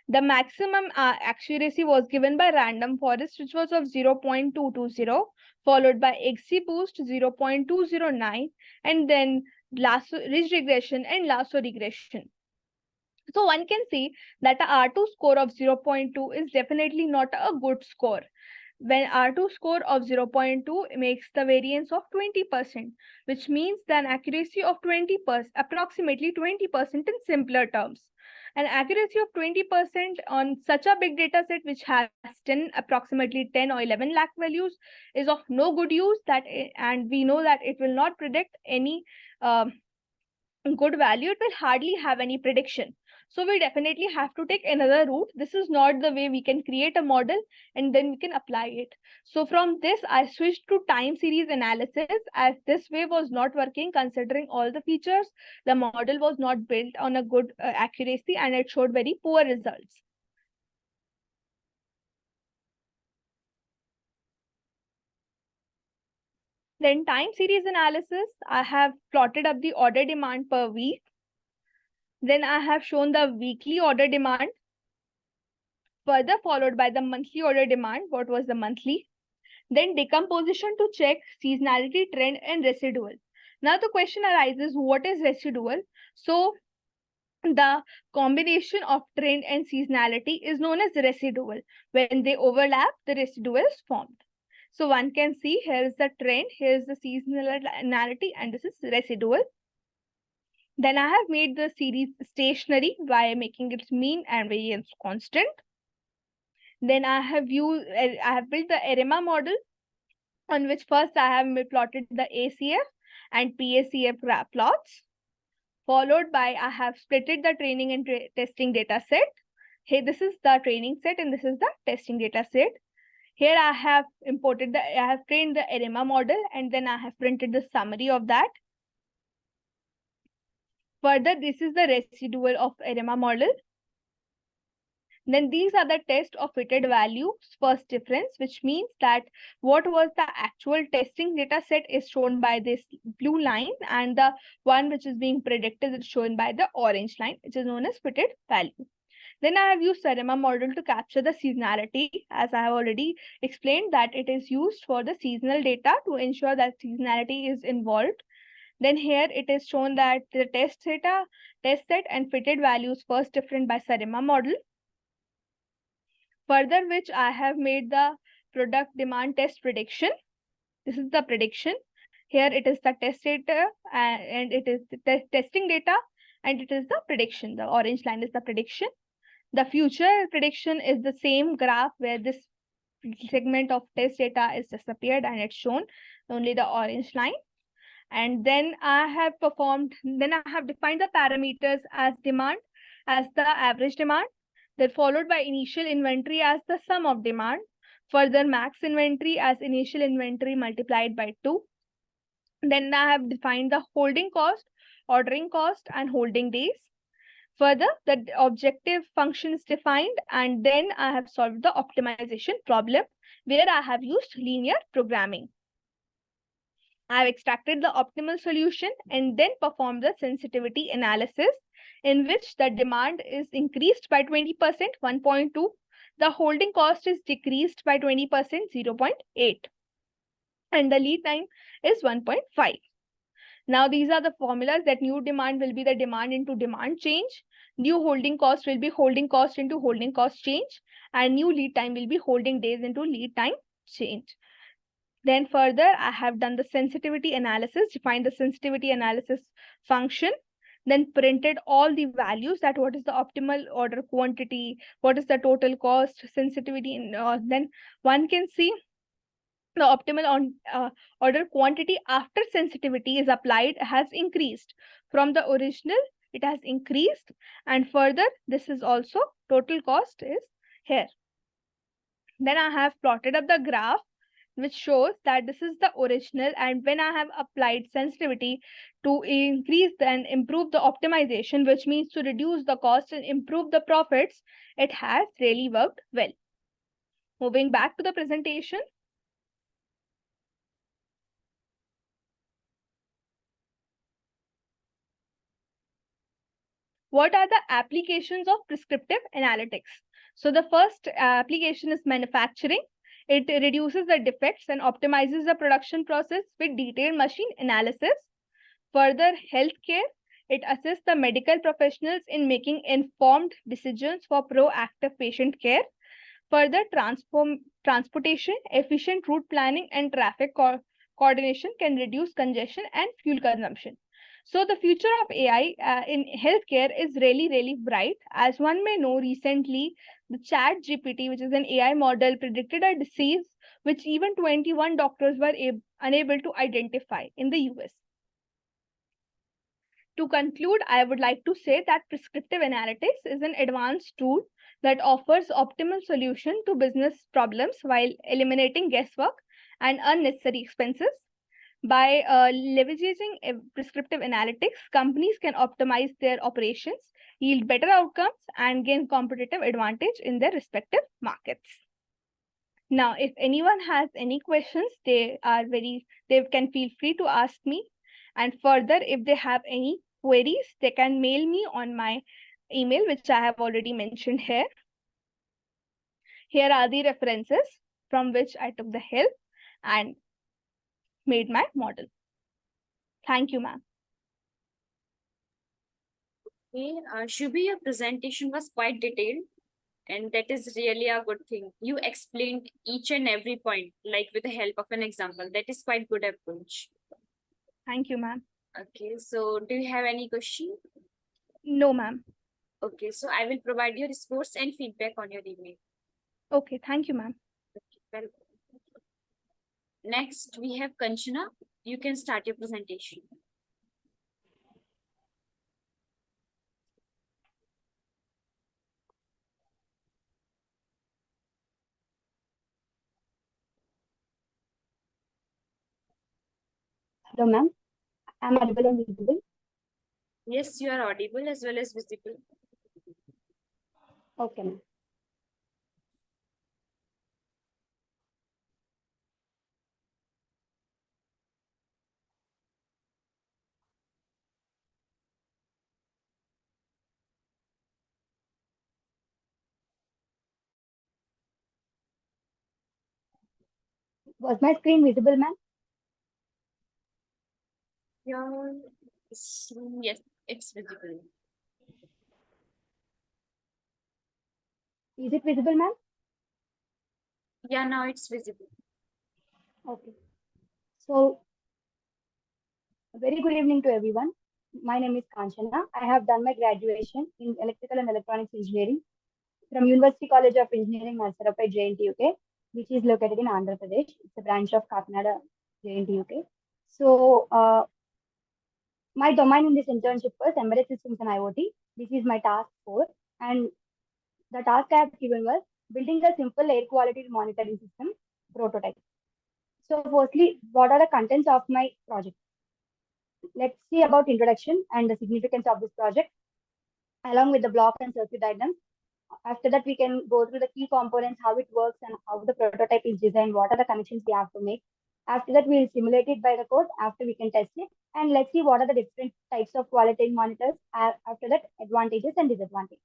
The maximum accuracy was given by random forest, which was of 0.220, followed by XGBoost 0.209, and then lasso ridge regression and lasso regression. So one can see that a R2 score of 0.2 is definitely not a good score. When R2 score of 0.2 makes the variance of 20%, which means an accuracy of 20%, approximately 20% in simpler terms. An accuracy of 20% on such a big data set, which has approximately 10 or 11 lakh values, is of no good use. And we know that it will not predict any good value. It will hardly have any prediction. So we definitely have to take another route. This is not the way we can create a model and then we can apply it. So from this, I switched to time series analysis, as this way was not working considering all the features. The model was not built on a good accuracy and it showed very poor results. Then time series analysis, I have plotted up the order demand per week. Then I have shown the weekly order demand, further followed by the monthly order demand. What was the monthly? Then decomposition to check seasonality, trend, and residual. Now the question arises, what is residual? So the combination of trend and seasonality is known as residual. When they overlap, the residual is formed. So one can see here is the trend, here is the seasonality, and this is residual. Then I have made the series stationary by making its mean and variance constant. Then I have built the ARIMA model, on which first I have plotted the ACF and PACF graph plots. Followed by I have splitted the training and testing data set. Here this is the training set and this is the testing data set. Here I have trained the ARIMA model and then I have printed the summary of that. Further, this is the residual of ARIMA model. Then these are the test of fitted values first difference, which means that what was the actual testing data set is shown by this blue line, and the one which is being predicted is shown by the orange line, which is known as fitted value. Then I have used ARIMA model to capture the seasonality, as I have already explained that it is used for the seasonal data to ensure that seasonality is involved. Then here it is shown that the test set and fitted values first different by ARIMA model. Further which I have made the product demand test prediction. This is the prediction. Here it is the test data and it is the testing data and it is the prediction. The orange line is the prediction. The future prediction is the same graph where this segment of test data is disappeared and it's shown only the orange line. And then I have defined the parameters as demand as the average demand, then followed by initial inventory as the sum of demand, further max inventory as initial inventory multiplied by 2. Then I have defined the holding cost, ordering cost, and holding days. Further, the objective function is defined, and then I have solved the optimization problem where I have used linear programming. I have extracted the optimal solution and then performed the sensitivity analysis, in which the demand is increased by 20%, 1.2. The holding cost is decreased by 20%, 0.8. And the lead time is 1.5. Now, these are the formulas that new demand will be the demand into demand change. New holding cost will be holding cost into holding cost change. And new lead time will be holding days into lead time change. Then further, I have done the sensitivity analysis, defined the sensitivity analysis function, then printed all the values, that what is the optimal order quantity, what is the total cost, sensitivity, and then one can see the optimal order quantity after sensitivity is applied has increased. From the original, it has increased, and further, this is also total cost is here. Then I have plotted up the graph which shows that this is the original, and when I have applied sensitivity to increase and improve the optimization, which means to reduce the cost and improve the profits, it has really worked well. Moving back to the presentation. what are the applications of prescriptive analytics? So the first application is manufacturing. It reduces the defects and optimizes the production process with detailed machine analysis. Further, healthcare. It assists the medical professionals in making informed decisions for proactive patient care. Further, transportation, efficient route planning, and traffic coordination can reduce congestion and fuel consumption. So the future of AI in healthcare is really, really bright. As one may know, recently, the Chat GPT, which is an AI model, predicted a disease which even 21 doctors were unable to identify in the US. To conclude, I would like to say that prescriptive analytics is an advanced tool that offers optimal solution to business problems while eliminating guesswork and unnecessary expenses. By leveraging prescriptive analytics, companies can optimize their operations, yield better outcomes, and gain competitive advantage in their respective markets. Now, if anyone has any questions, they can feel free to ask me. And further, if they have any queries, they can mail me on my email, which I have already mentioned here. Here are the references from which I took the help and made my model. Thank you, ma'am. Okay, Shubhi, your presentation was quite detailed, and that is really a good thing. You explained each and every point, like with the help of an example. That is quite good approach. Thank you, ma'am. Okay, so do you have any question? No, ma'am. Okay, so I will provide your scores and feedback on your email. Okay, thank you, ma'am. Okay, well. Next, we have Kanchana. You can start your presentation. Hello, ma'am. I'm audible and visible. Yes, you are audible as well as visible. Okay, ma'am. Was my screen visible, ma'am? Yes, it's visible. Is it visible, ma'am? Yeah, now it's visible. Okay. So, a very good evening to everyone. My name is Kanchana. I have done my graduation in Electrical and Electronics Engineering from University College of Engineering, Narsarapet, JNT, UK, which is located in Andhra Pradesh. It's a branch of Kakinada, JNT, UK. So, my domain in this internship was Embedded Systems and IoT. This is my task 4. And the task I have given was building a simple air quality monitoring system prototype. So firstly, what are the contents of my project? Let's see about introduction and the significance of this project, along with the block and circuit diagrams. After that, we can go through the key components, how it works and how the prototype is designed, what are the connections we have to make. After that, we'll simulate it by the code. After, we can test it. And let's see what are the different types of quality monitors. After that, advantages and disadvantages.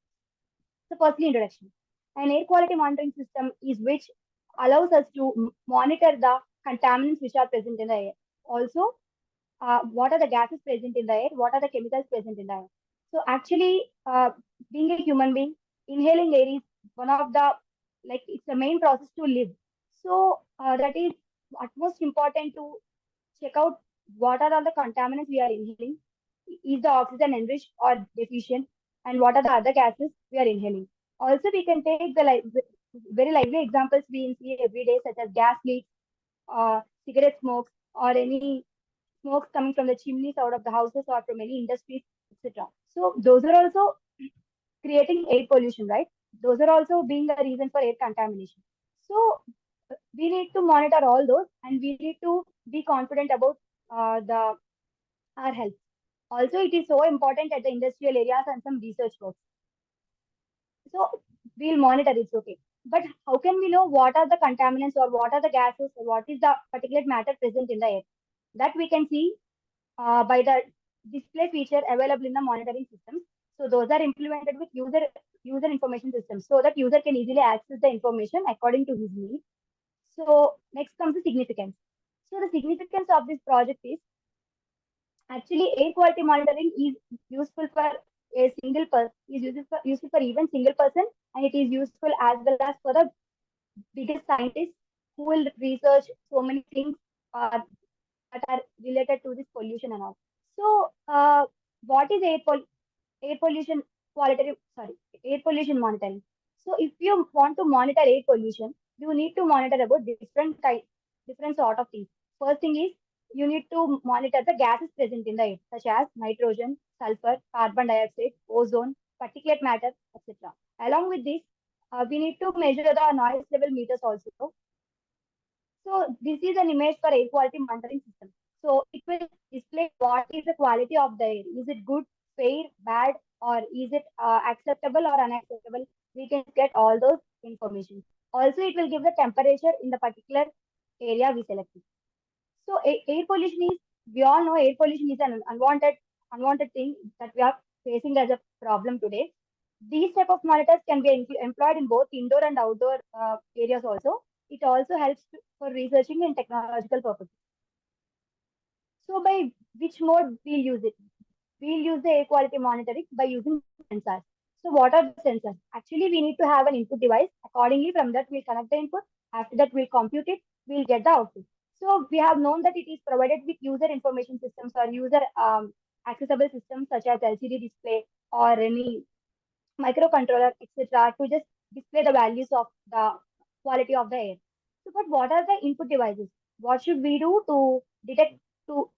So firstly, introduction. An air quality monitoring system is which allows us to monitor the contaminants which are present in the air. Also, what are the gases present in the air? What are the chemicals present in the air? So actually, being a human being, inhaling air is one of the, like, it's the main process to live. So that is utmost important to check out what are all the contaminants we are inhaling. Is the oxygen enriched or deficient? And what are the other gases we are inhaling? Also, we can take the very lively examples we see every day, such as gas leaks, cigarette smokes, or any smokes coming from the chimneys out of the houses or from any industries, etc. So those are also creating air pollution, right? Those are also being the reason for air contamination. So we need to monitor all those, and we need to be confident about our health. Also, it is so important at the industrial areas and some research work. So we'll monitor it, okay. But how can we know what are the contaminants or what are the gases or what is the particulate matter present in the air? That we can see by the display feature available in the monitoring systems. So those are implemented with user information systems so that user can easily access the information according to his need. So next comes the significance. So the significance of this project is actually air quality monitoring is useful for a single person, is useful for even single person, and it is useful as well as for the biggest scientists who will research so many things that are related to this pollution and all. So what is air pollution qualitative sorry air pollution monitoring? So if you want to monitor air pollution, you need to monitor about different sort of things. First thing is you need to monitor the gases present in the air, such as nitrogen, sulfur, carbon dioxide, ozone, particulate matter, etc. Along with this, we need to measure the noise level meters also. So this is an image for air quality monitoring system. So it will display what is the quality of the air. Is it good, fair, bad, or is it acceptable or unacceptable? We can get all those information. Also, it will give the temperature in the particular area we selected. So air pollution is, we all know air pollution is an unwanted thing that we are facing as a problem today. These type of monitors can be employed in both indoor and outdoor areas also. It also helps for researching and technological purposes. So by which mode we'll use it? We'll use the air quality monitoring by using sensors. So what are the sensors? Actually, we need to have an input device. Accordingly, from that we'll connect the input. After that, we'll compute it. We'll get the output. So we have known that it is provided with user information systems or user accessible systems such as LCD display or any microcontroller, etc., to just display the values of the quality of the air. So, but what are the input devices? What should we do to detect, to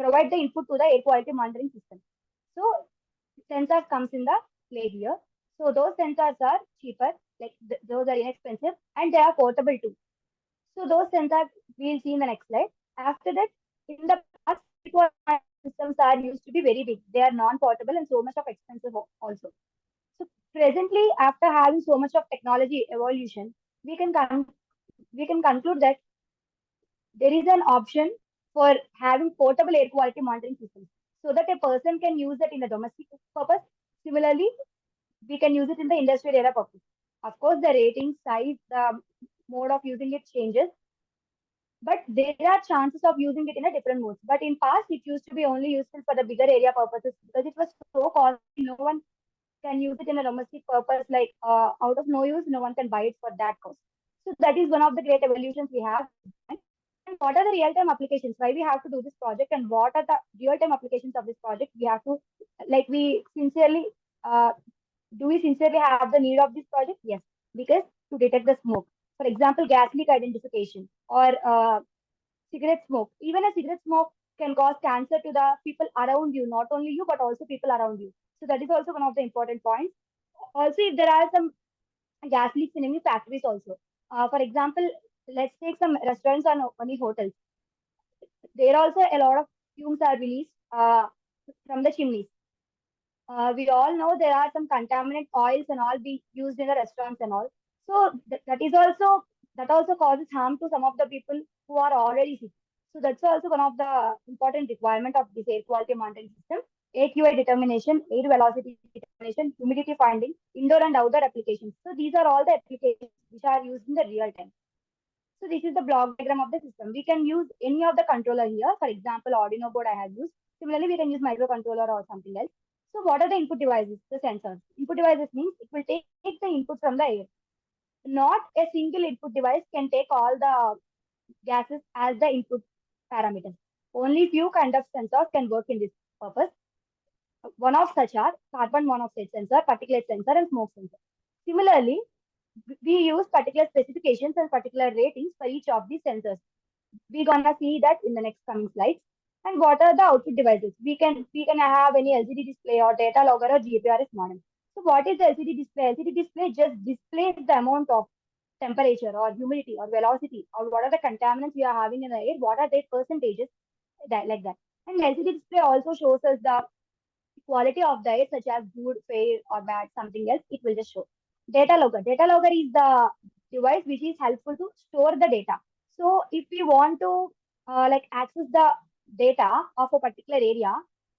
provide the input to the air quality monitoring system? So, sensors comes in the play here. So, those sensors are cheaper, like those are inexpensive, and they are portable too. So, those sensors we'll see in the next slide. After that, in the past, air quality systems are used to be very big. They are non-portable and so much of expensive also. So presently, after having so much of technology evolution, we can we can conclude that there is an option for having portable air quality monitoring systems, so that a person can use it in a domestic purpose. Similarly, we can use it in the industrial area purpose. Of course, the rating, size, the mode of using it changes, but there are chances of using it in a different modes. But in past, it used to be only useful for the bigger area purposes because it was so costly. No one can use it in a domestic purpose, like out of no use, no one can buy it for that cost. So that is one of the great evolutions we have. And what are the real-time applications? Why we have to do this project, and what are the real-time applications of this project? We have to, like, uh, we sincerely have the need of this project? Yes, because to detect the smoke. For example, gas leak identification or cigarette smoke. Even a cigarette smoke can cause cancer to the people around you, not only you, but also people around you. So that is also one of the important points. Also, if there are some gas leaks in any factories also. For example, let's take some restaurants or any hotels. There also a lot of fumes are released from the chimneys. We all know there are some contaminant oils and all being used in the restaurants and all. So that also causes harm to some of the people who are already sick. So that's also one of the important requirement of this air quality monitoring system. AQI determination, air velocity determination, humidity finding, indoor and outdoor applications. So these are all the applications which are used in the real time. So this is the block diagram of the system. We can use any of the controller here. For example, Arduino board I have used. Similarly, we can use microcontroller or something else. So what are the input devices? The sensors. Input devices means it will take the input from the air. Not a single input device can take all the gases as the input parameters. Only few kind of sensors can work in this purpose. One of such are carbon monoxide sensor, particulate sensor, and smoke sensor. Similarly, we use particular specifications and particular ratings for each of these sensors. We're gonna see that in the next coming slides. And what are the output devices? We can have any LCD display or data logger or GPRS modem. So what is the LCD display? LCD display just displays the amount of temperature or humidity or velocity or what are the contaminants we are having in the air, what are their percentages, that like that. And LCD display also shows us the quality of the air, such as good, fair, or bad, something else. It will just show. Data logger. Data logger is the device which is helpful to store the data. So if we want to like access the data of a particular area,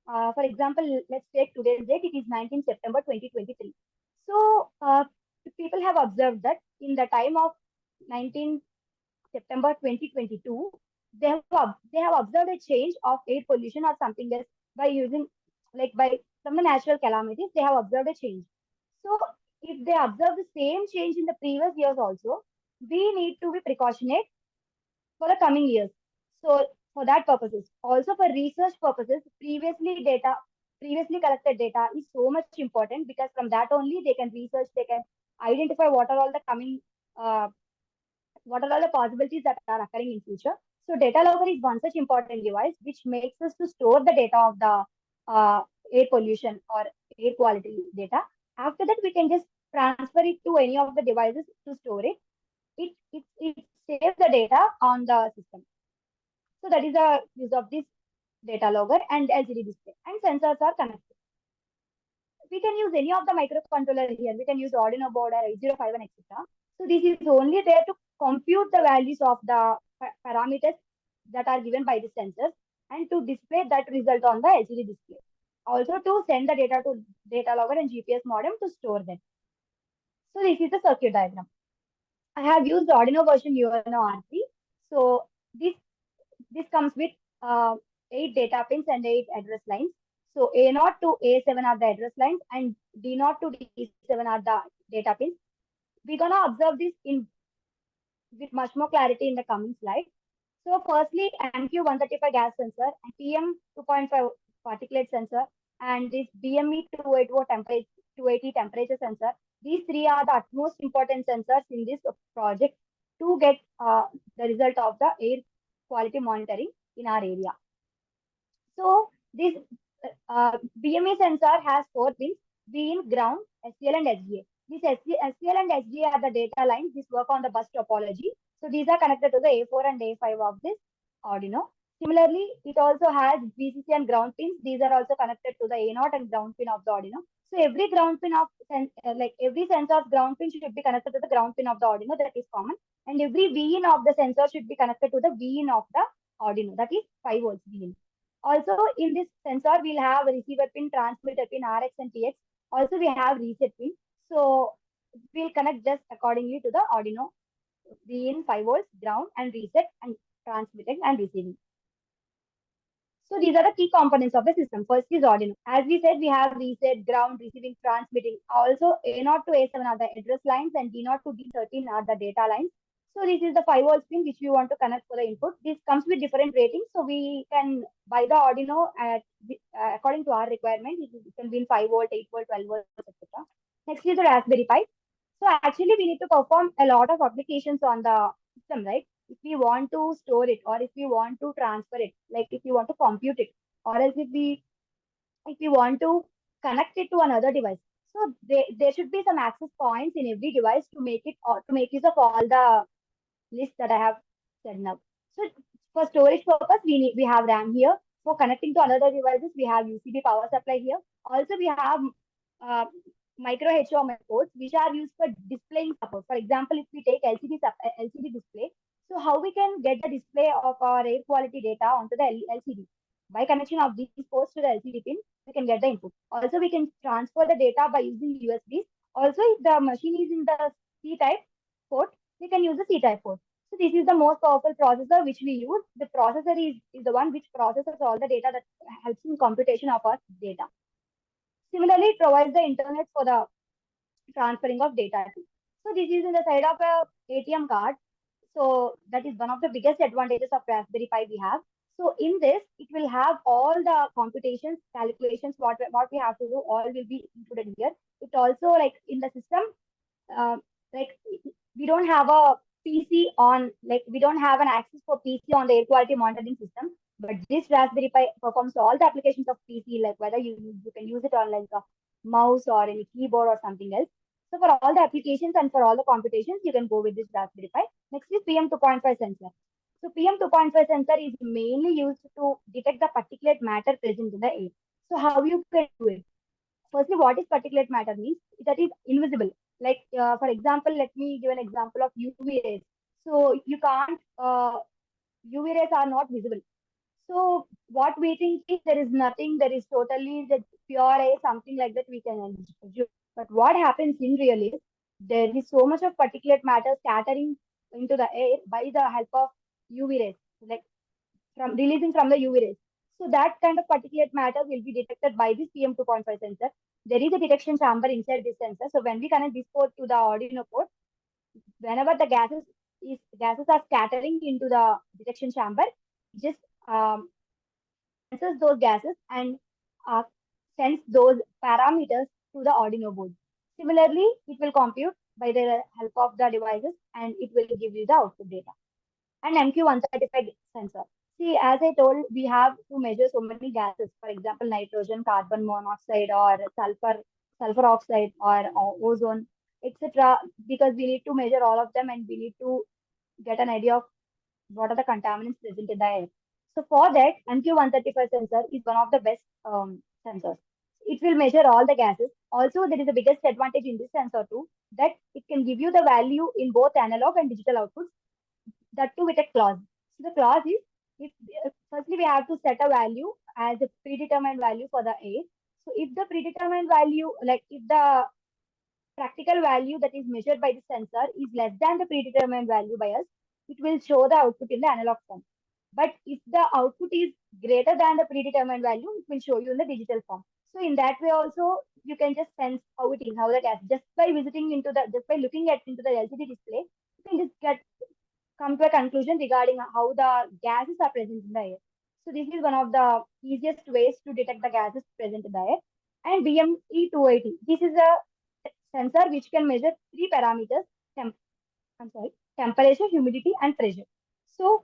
For example, let's take today's date. It is 19th September 2023. So people have observed that in the time of 19th September 2022, they have observed a change of air pollution or something else by using, like, by from the natural calamities. They have observed a change. So if they observe the same change in the previous years also, we need to be precautionate for the coming years. So for that purposes, also for research purposes, previously collected data is so much important, because from that only they can research, they can identify what are all the coming, uh, what are all the possibilities that are occurring in future. So data logger is one such important device which makes us to store the data of the air pollution or air quality data. After that, we can just transfer it to any of the devices to store it. It saves the data on the system. So that is the use of this data logger and LCD display. And sensors are connected. We can use any of the microcontroller here. We can use Arduino board or 8051, etc. So this is only there to compute the values of the parameters that are given by the sensors and to display that result on the LCD display. Also to send the data to data logger and GPS modem to store them. So this is the circuit diagram. I have used Arduino version UNO R3. So this comes with 8 data pins and 8 address lines. So A0 to A7 are the address lines and D0 to D7 are the data pins. We're gonna observe this in with much more clarity in the coming slide. So firstly, MQ135 gas sensor and PM2.5 particulate sensor and this BME280 temperature sensor. These three are the utmost important sensors in this project to get the result of the air quality monitoring in our area. So this BME sensor has 4 pins: beam, ground, SCL, and SGA. These SCL and SGA are the data lines. These work on the bus topology. So these are connected to the A4 and A5 of this Arduino. Similarly, it also has VCC and ground pins. These are also connected to the A0 and ground pin of the Arduino. So every ground pin of like every sensor's ground pin should be connected to the ground pin of the Arduino. That is common. And every VIN of the sensor should be connected to the VIN of the Arduino. That is 5 volts VIN. Also, in this sensor, we'll have receiver pin, transmitter pin, RX and TX. Also, we have reset pin. So we'll connect this accordingly to the Arduino. V in 5 volts, ground and reset and transmitting and receiving. So these are the key components of the system. First is Arduino. As we said, we have reset, ground, receiving, transmitting. Also, A0 to A7 are the address lines and D0 to D13 are the data lines. So this is the 5 volts pin which we want to connect for the input. This comes with different ratings. So we can buy the Arduino at according to our requirement. It can be in 5 volt, 8 volt, 12 volt, etc. Next is the Raspberry Pi. So actually we need to perform a lot of applications on the system, right? If we want to store it or if we want to transfer it, like if you want to compute it, or else if we want to connect it to another device. So there should be some access points in every device to make it or to make use of all the list that I have said now. So for storage purpose, we have RAM here. For connecting to another devices, we have USB power supply here. Also, we have uh, micro HOMI ports, which are used for displaying support. For example, if we take LCD display, so how we can get the display of our air quality data onto the LCD? By connection of these ports to the LCD pin, we can get the input. Also, we can transfer the data by using USBs. Also, if the machine is in the C-type port, we can use the C-type port. So this is the most powerful processor which we use. The processor is the one which processes all the data that helps in computation of our data. Similarly, it provides the internet for the transferring of data too. So this is in the side of a ATM card. So that is one of the biggest advantages of Raspberry Pi we have. So in this, it will have all the computations, calculations, what we have to do, all will be included here. It also, like in the system, like we don't have a PC on, like we don't have an access for PC on the air quality monitoring system. But this Raspberry Pi performs all the applications of PC, like whether you can use it on like a mouse or any keyboard or something else. So for all the applications and for all the computations, you can go with this Raspberry Pi. Next is PM2.5 sensor. So PM2.5 sensor is mainly used to detect the particulate matter present in the air. So how you can do it? Firstly, what is particulate matter means? That is invisible. Like for example, let me give an example of UV rays. So you can't UV rays are not visible. So what we think is there is nothing, there is totally the pure air, something like that we can assume. But what happens in real is there is so much of particulate matter scattering into the air by the help of UV rays, like from releasing from the UV rays. So that kind of particulate matter will be detected by this PM2.5 sensor. There is a detection chamber inside this sensor. So when we connect this port to the Arduino port, whenever the gases are scattering into the detection chamber, just senses those gases and uh, sends those parameters to the Arduino board. Similarly, it will compute by the help of the devices and it will give you the output data. And MQ135 sensor. See, as I told, we have to measure so many gases, for example, nitrogen, carbon monoxide, or sulfur oxide, or ozone, etc. Because we need to measure all of them and we need to get an idea of what are the contaminants present in the air. So for that, MQ135 sensor is one of the best sensors. It will measure all the gases. Also, there is the biggest advantage in this sensor too, that it can give you the value in both analog and digital outputs, that too with a clause. So the clause is, if firstly we have to set a value as a predetermined value for the A. So if the predetermined value, like if the practical value that is measured by the sensor is less than the predetermined value by us, it will show the output in the analog form. But if the output is greater than the predetermined value, it will show you in the digital form. So in that way also, you can just sense how it is, how the gas, just by just by looking at into the LCD display, you can just come to a conclusion regarding how the gases are present in the air. So this is one of the easiest ways to detect the gases present in the air. And BME280, this is a sensor which can measure three parameters, temp I'm sorry, temperature, humidity, and pressure. So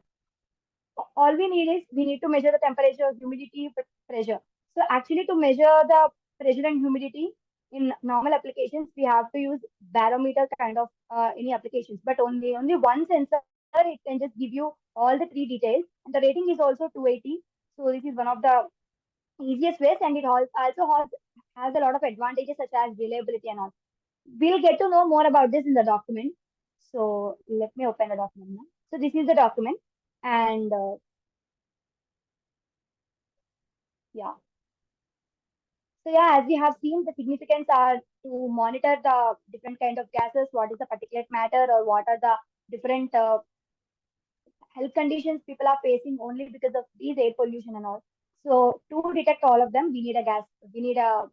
all we need is we need to measure the temperature, humidity, pressure. So actually to measure the pressure and humidity in normal applications, we have to use barometer kind of any applications, but only one sensor, it can just give you all the three details. And the rating is also 280. So this is one of the easiest ways, and it also has a lot of advantages such as reliability and all. We'll get to know more about this in the document. So let me open the document now. So this is the document, and yeah. So yeah, as we have seen, the significance are to monitor the different kind of gases, what is the particulate matter, or what are the different health conditions people are facing only because of these air pollution and all. So to detect all of them, we need a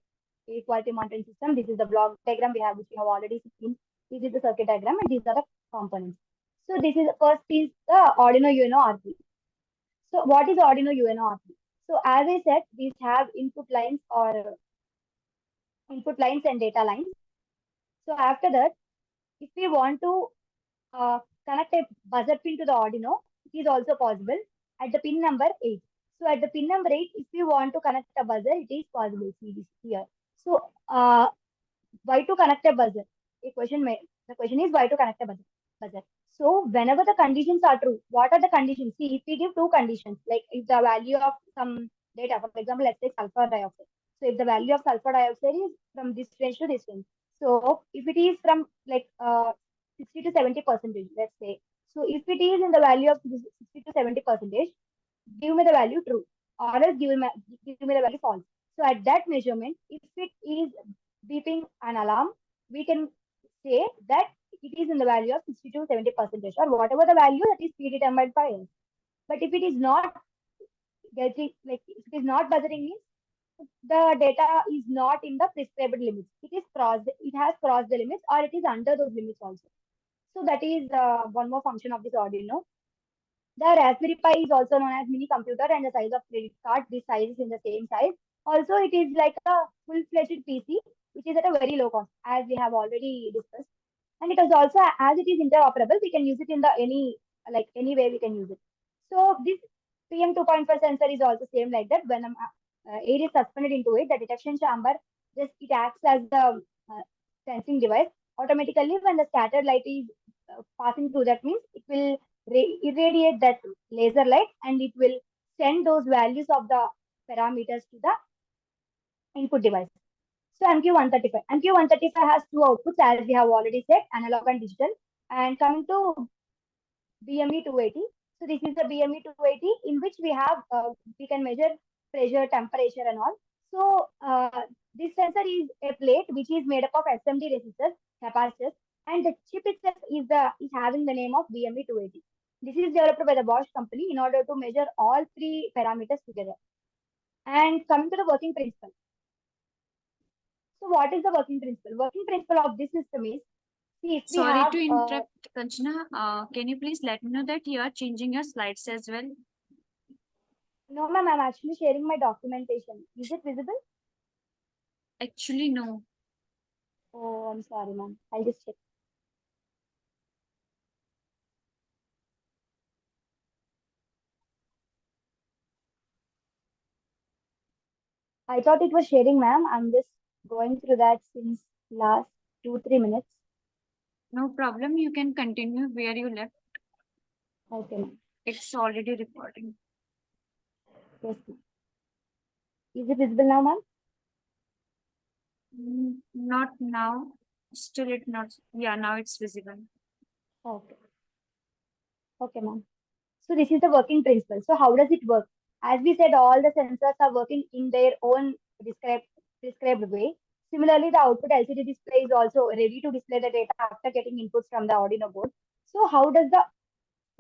air quality monitoring system. This is the block diagram we have, which we have already seen. This is the circuit diagram, and these are the components. So this is first is the Arduino UNO R3. So what is Arduino UNO R3? So as I said, these have input lines and data lines. So after that, if we want to connect a buzzer pin to the Arduino, it is also possible at the pin number 8. So at the pin number 8, if you want to connect a buzzer, it is possible. See this here. So why to connect a buzzer? The question is why to connect a buzzer. So whenever the conditions are true, what are the conditions? See, if we give two conditions, like if the value of some data, for example, let's take sulfur dioxide. So if the value of sulfur dioxide is from this range to this range. So if it is from like 60 to 70%, let's say. So if it is in the value of 60 to 70%, give me the value true, or else give me the value false. So at that measurement, if it is beeping an alarm, we can say that it is in the value of 60 to 70%, or whatever the value that is predetermined by us. But if it is not getting, like if it is not buzzering, means the data is not in the prescribed limits. It has crossed the limits, or it is under those limits also. So that is one more function of this Arduino. The Raspberry Pi is also known as mini computer, and the size of credit card, this size is in the same size. Also, it is like a full-fledged PC, which is at a very low cost, as we have already discussed. And it is also, as it is interoperable, we can use it in the any way we can use it. So this PM2.5 sensor is also same like that. When air is suspended into it, the detection chamber it acts as the sensing device. Automatically, when the scattered light is passing through, that means it will irradiate that laser light, and it will send those values of the parameters to the input device. So MQ135. MQ135 has two outputs, as we have already said, analog and digital. And coming to BME280. So this is the BME 280 in which we can measure pressure, temperature and all. So this sensor is a plate which is made up of SMD resistors, capacitors, and the chip itself is having the name of BME 280. This is developed by the Bosch company in order to measure all three parameters together. And coming to the working principle. So what is the working principle? Working principle of this system is, see, if we Sorry have to interrupt, Kanchana. Can you please let me know that you are changing your slides as well? no ma'am, I'm actually sharing my documentation. Is it visible? Actually, no. Oh, I'm sorry, ma'am. I'll just check. I thought it was sharing, ma'am. I'm just going through that since last 2-3 minutes. No problem. You can continue where you left. Okay, ma'am. It's already recording. Yes, ma'am. Is it visible now, ma'am? Not now. Still, it not. Yeah, now it's visible. Okay. Okay, ma'am. So this is the working principle. So how does it work? As we said, all the sensors are working in their own prescribed way. Similarly, the output LCD display is also ready to display the data after getting inputs from the Arduino board. So how does the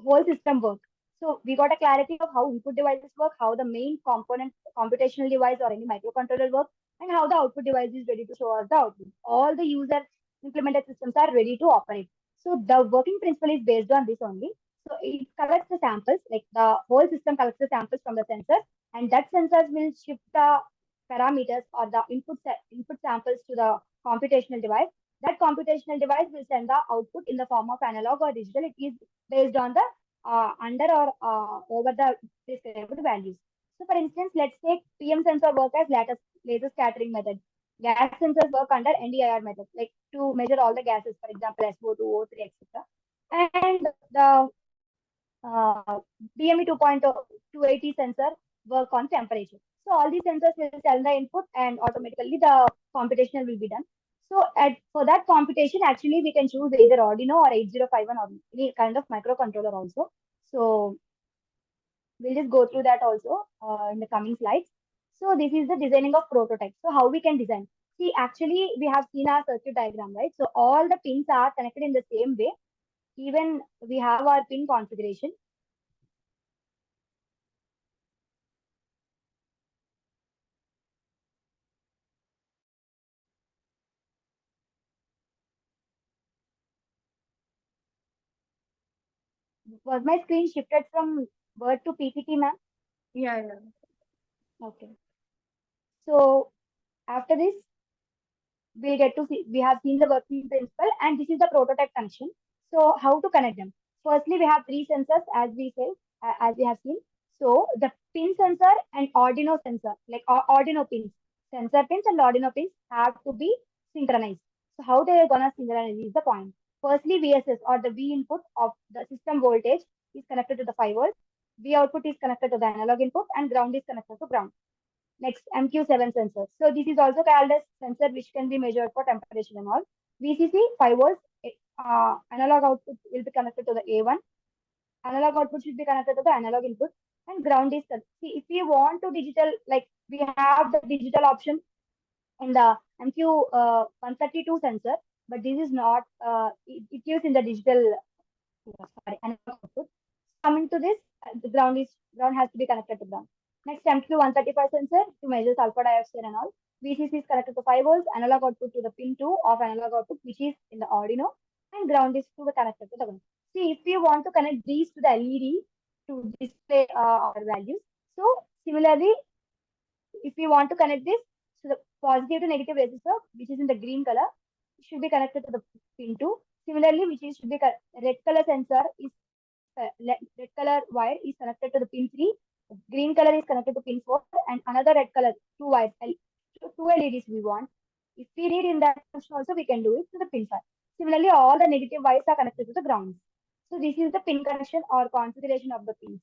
whole system work? So we got a clarity of how input devices work, how the main component computational device or any microcontroller works, and how the output device is ready to show us the output. All the user implemented systems are ready to operate. So the working principle is based on this only. So it collects the samples, like the whole system collects the samples from the sensors, and that sensors will shift the parameters or the input samples to the computational device. That computational device will send the output in the form of analog or digital. It is based on the under or over the prescribed values. So for instance, let's take PM sensor work as laser scattering method. Gas sensors work under NDIR method, like to measure all the gases, for example, SO2, O3, etc. And the BME 2.280 sensor work on temperature. So all these sensors will send the input and automatically the computation will be done. So for that computation, actually we can choose either Arduino or 8051 or any kind of microcontroller also. So we'll just go through that also in the coming slides. So this is the designing of prototypes. So how we can design? See, actually we have seen our circuit diagram, right? So all the pins are connected in the same way. Even we have our pin configuration. Was my screen shifted from Word to PPT, ma'am? Yeah, yeah. Okay. So after this, we'll get to see, we have seen the working principle and this is the prototype connection. So how to connect them? Firstly, we have three sensors as we say, as we have seen. So the pin sensor and Arduino sensor, like Arduino pins, sensor pins and Arduino pins have to be synchronized. So how they are gonna synchronize is the point. Firstly, VSS or the V input of the system voltage is connected to the 5 volts. V output is connected to the analog input and ground is connected to ground. Next, MQ7 sensor. So this is also called as sensor which can be measured for temperature and all. VCC 5 volts. Analog output will be connected to the A1. Analog output should be connected to the analog input. And ground is, see, if we want to digital, like we have the digital option in the MQ132 sensor, but this is not, it gives in the digital, sorry, analog output. Coming to this, the ground has to be connected to ground. Next, MQ135 sensor to measure sulfur dioxide and all. VCC is connected to 5 volts, analog output to the pin 2 of analog output, which is in the Arduino, and ground is to be connected to the ground. See, if we want to connect these to the LED to display our values, so similarly, if we want to connect this, so the positive to negative resistor, which is in the green color, should be connected to the pin 2. Similarly, which is should be red color sensor is red color wire is connected to the pin 3, green color is connected to pin 4, and another red color, two wires, two LEDs we want. If we need in that function also, we can do it to the pin 5. Similarly, all the negative wires are connected to the ground. So this is the pin connection or configuration of the pins.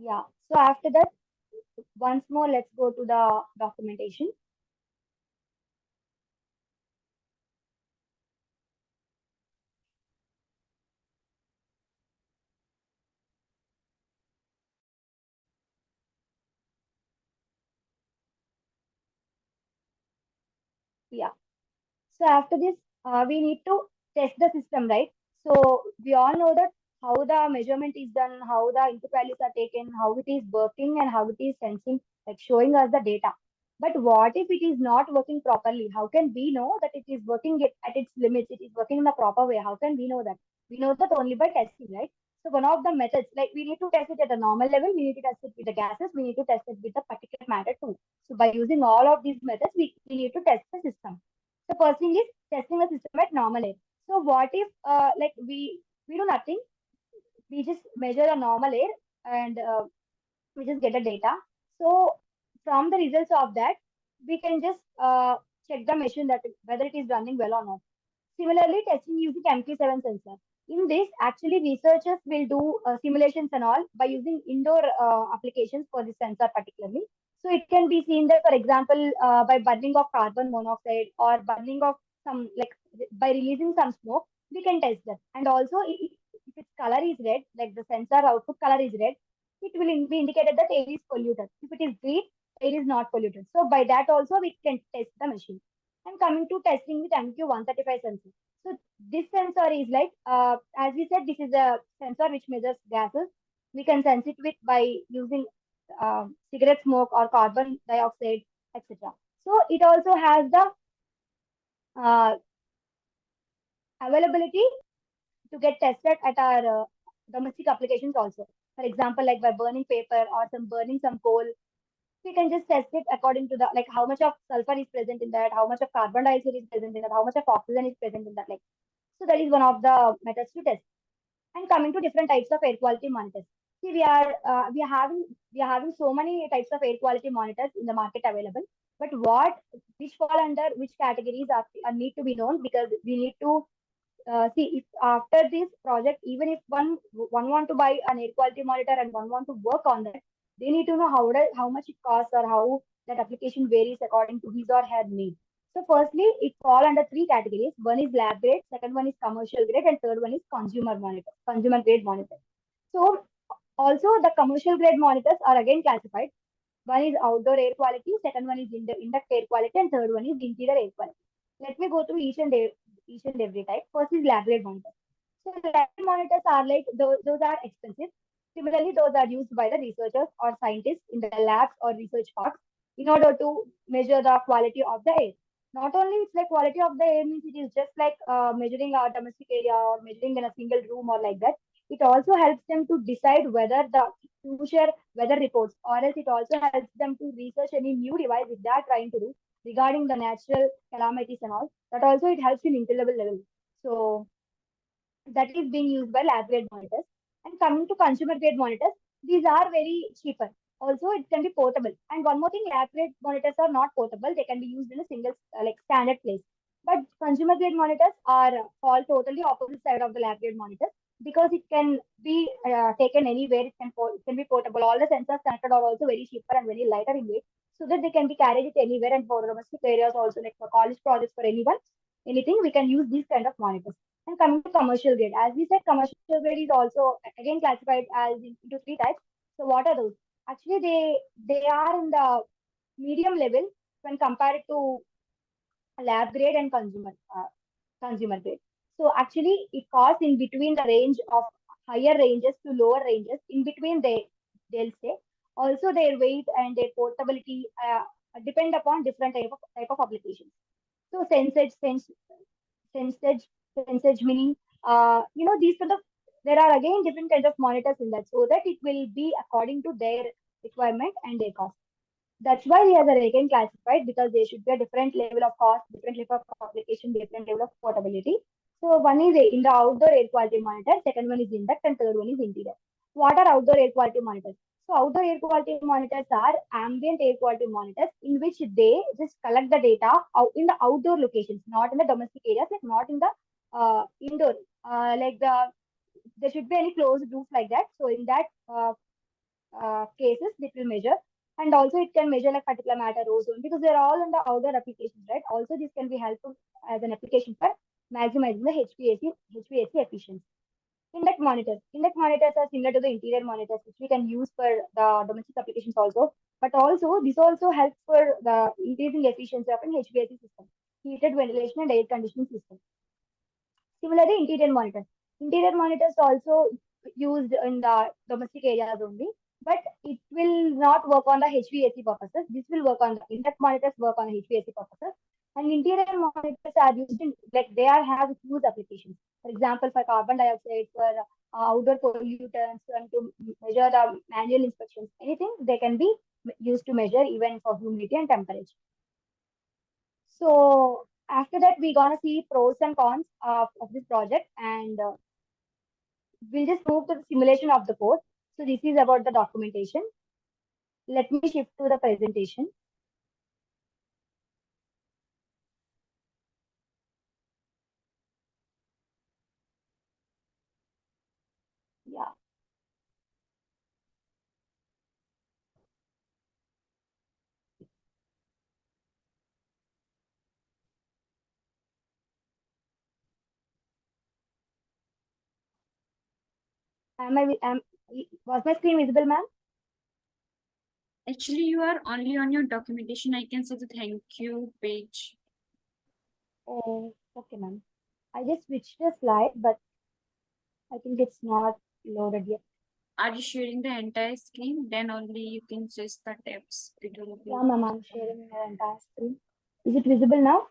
Yeah. So after that, once more, let's go to the documentation. Yeah. So after this, we need to test the system, right? So we all know that how the measurement is done, how the input values are taken, how it is working, and how it is sensing, like showing us the data. But what if it is not working properly? How can we know that it is working at its limits? It is working in the proper way. How can we know that? We know that only by testing, right? So one of the methods, like we need to test it at a normal level, we need to test it with the gases, we need to test it with the particulate matter too. So by using all of these methods, we need to test the system. The first thing is testing the system at normal air. So what if like we do nothing, we just measure a normal air and we just get the data. So from the results of that, we can just check the machine that whether it is running well or not. Similarly, testing using MQ7 sensor. In this, actually, researchers will do simulations and all by using indoor applications for this sensor particularly. So it can be seen that, for example, by burning of carbon monoxide or burning of some, like by releasing some smoke, we can test that. And also, if its color is red, like the sensor output color is red, it will be indicated that air is polluted. If it is green, air is not polluted. So by that also, we can test the machine. And coming to testing with MQ135 sensor. So this sensor is like, as we said, this is a sensor which measures gases. We can sense it with by using cigarette smoke or carbon dioxide, etc. So it also has the uh, availability to get tested at our domestic applications also. For example, like by burning paper or some burning some coal, we can just test it according to the like how much of sulfur is present in that, how much of carbon dioxide is present in that, how much of oxygen is present in that. Like so, that is one of the methods to test. And coming to different types of air quality monitors. See, we are having so many types of air quality monitors in the market available. But what which fall under which categories are need to be known because we need to see if after this project, even if one want to buy an air quality monitor and one want to work on that, they need to know how much it costs or how that application varies according to his or her need. So firstly, it fall under three categories. One is lab grade, second one is commercial grade, and third one is consumer grade monitor. So also the commercial grade monitors are again classified. One is outdoor air quality, second one is indoor air quality, and third one is interior air quality. Let me go through each and every type. First is lab grade monitors. So lab grade monitors are like those are expensive. Similarly, those are used by the researchers or scientists in the labs or research parks in order to measure the quality of the air. Not only it's like quality of the air means it is just like measuring our domestic area or measuring in a single room or like that. It also helps them to decide whether the future weather reports, or else it also helps them to research any new device if they are trying to do regarding the natural calamities and all. That also it helps in interlevel level. So that is being used by lab grade monitors. And coming to consumer grade monitors, these are very cheaper. Also, it can be portable. And one more thing, lab grade monitors are not portable. They can be used in a single like standard place. But consumer grade monitors are fall totally opposite side of the lab grade monitors because it can be taken anywhere. It can be portable. All the sensors connected are also very cheaper and very lighter in weight, so that they can be carried it anywhere and for domestic areas also, like for college projects for anyone, anything we can use these kind of monitors. And coming to commercial grade, as we said, commercial grade is also again classified as into three types. So what are those? Actually, they are in the medium level when compared to lab grade and consumer grade. So actually, it falls in between the range of higher ranges to lower ranges. In between, they'll say. Also, their weight and their portability depend upon different type of applications. So sensage, sensage mini, these kind of, there are again different kinds of monitors in that so that it will be according to their requirement and their cost. That's why they are again classified because there should be a different level of cost, different level of application, different level of portability. So one is in the outdoor air quality monitor, second one is induct, and third one is interior. What are outdoor air quality monitors? So outdoor air quality monitors are ambient air quality monitors in which they just collect the data out in the outdoor locations, not in the domestic areas, like not in the indoor, like there should be any closed roof like that. So in that cases, it will measure. And also it can measure like particular matter, ozone, because they're all in the outdoor applications, right? Also, this can be helpful as an application for maximizing the HVAC efficiency. Index monitors. Index monitors are similar to the interior monitors, which we can use for the domestic applications also. But also, this also helps for the increasing efficiency of an HVAC system, heated ventilation and air conditioning system. Similarly, interior monitors. Interior monitors also used in the domestic areas only, but it will not work on the HVAC purposes. This will work on the index monitors work on HVAC purposes. And interior monitors are used in like they are have huge applications. For example, for carbon dioxide, for outdoor pollutants, and to measure the manual inspections, anything they can be used to measure even for humidity and temperature. So after that, we're gonna see pros and cons of this project, and we'll just move to the simulation of the code. So this is about the documentation. Let me shift to the presentation. Yeah. Was my screen visible, ma'am? Actually, you are only on your documentation. I can see the thank you page. Oh, okay, ma'am. I just switched the slide, but I think it's not loaded yet. Are you sharing the entire screen? Then only you can choose the tabs. It will be. Yeah, ma'am, I'm sharing the entire screen. Is it visible now?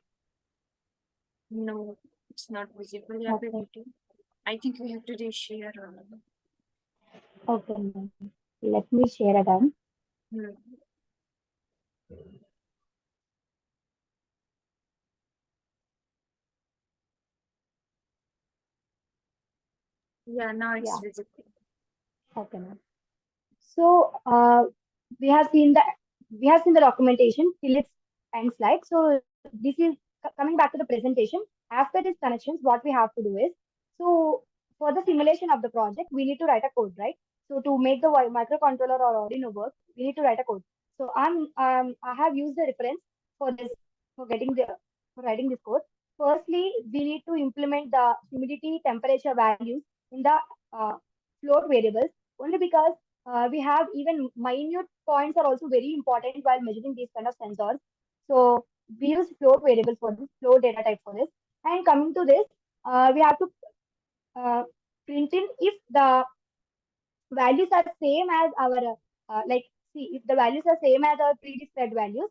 No, it's not visible. Okay. I think we have to reshare. Okay, ma'am. Let me share again. Hmm. Yeah, now it's Yeah. visible. Okay, ma'am. So we have seen the documentation till its end slide. So this is coming back to the presentation. After these connections, what we have to do is, so for the simulation of the project, we need to write a code, right? So to make the microcontroller or Arduino work, we need to write a code. So I have used the reference for this for getting the for writing this code. Firstly, we need to implement the humidity temperature values in the float variables only because we have even minute points are also very important while measuring these kind of sensors. So we use float variables for this, float data type for this. And coming to this, we have to print in if the values are same as our like see if the values are same as our pre-described values,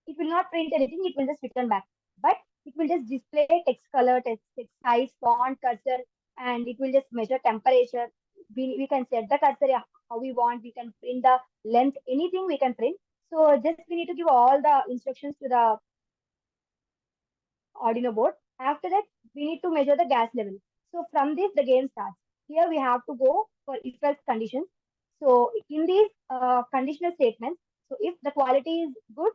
it will not print anything, it will just return back. But it will just display text color, text size, font, cursor, and it will just measure temperature. We can set the cursor how we want, we can print the length, anything we can print. So just we need to give all the instructions to the Arduino board. After that, we need to measure the gas level. So from this, the game starts. Here we have to go for if-else conditions. So in these conditional statements, so if the quality is good,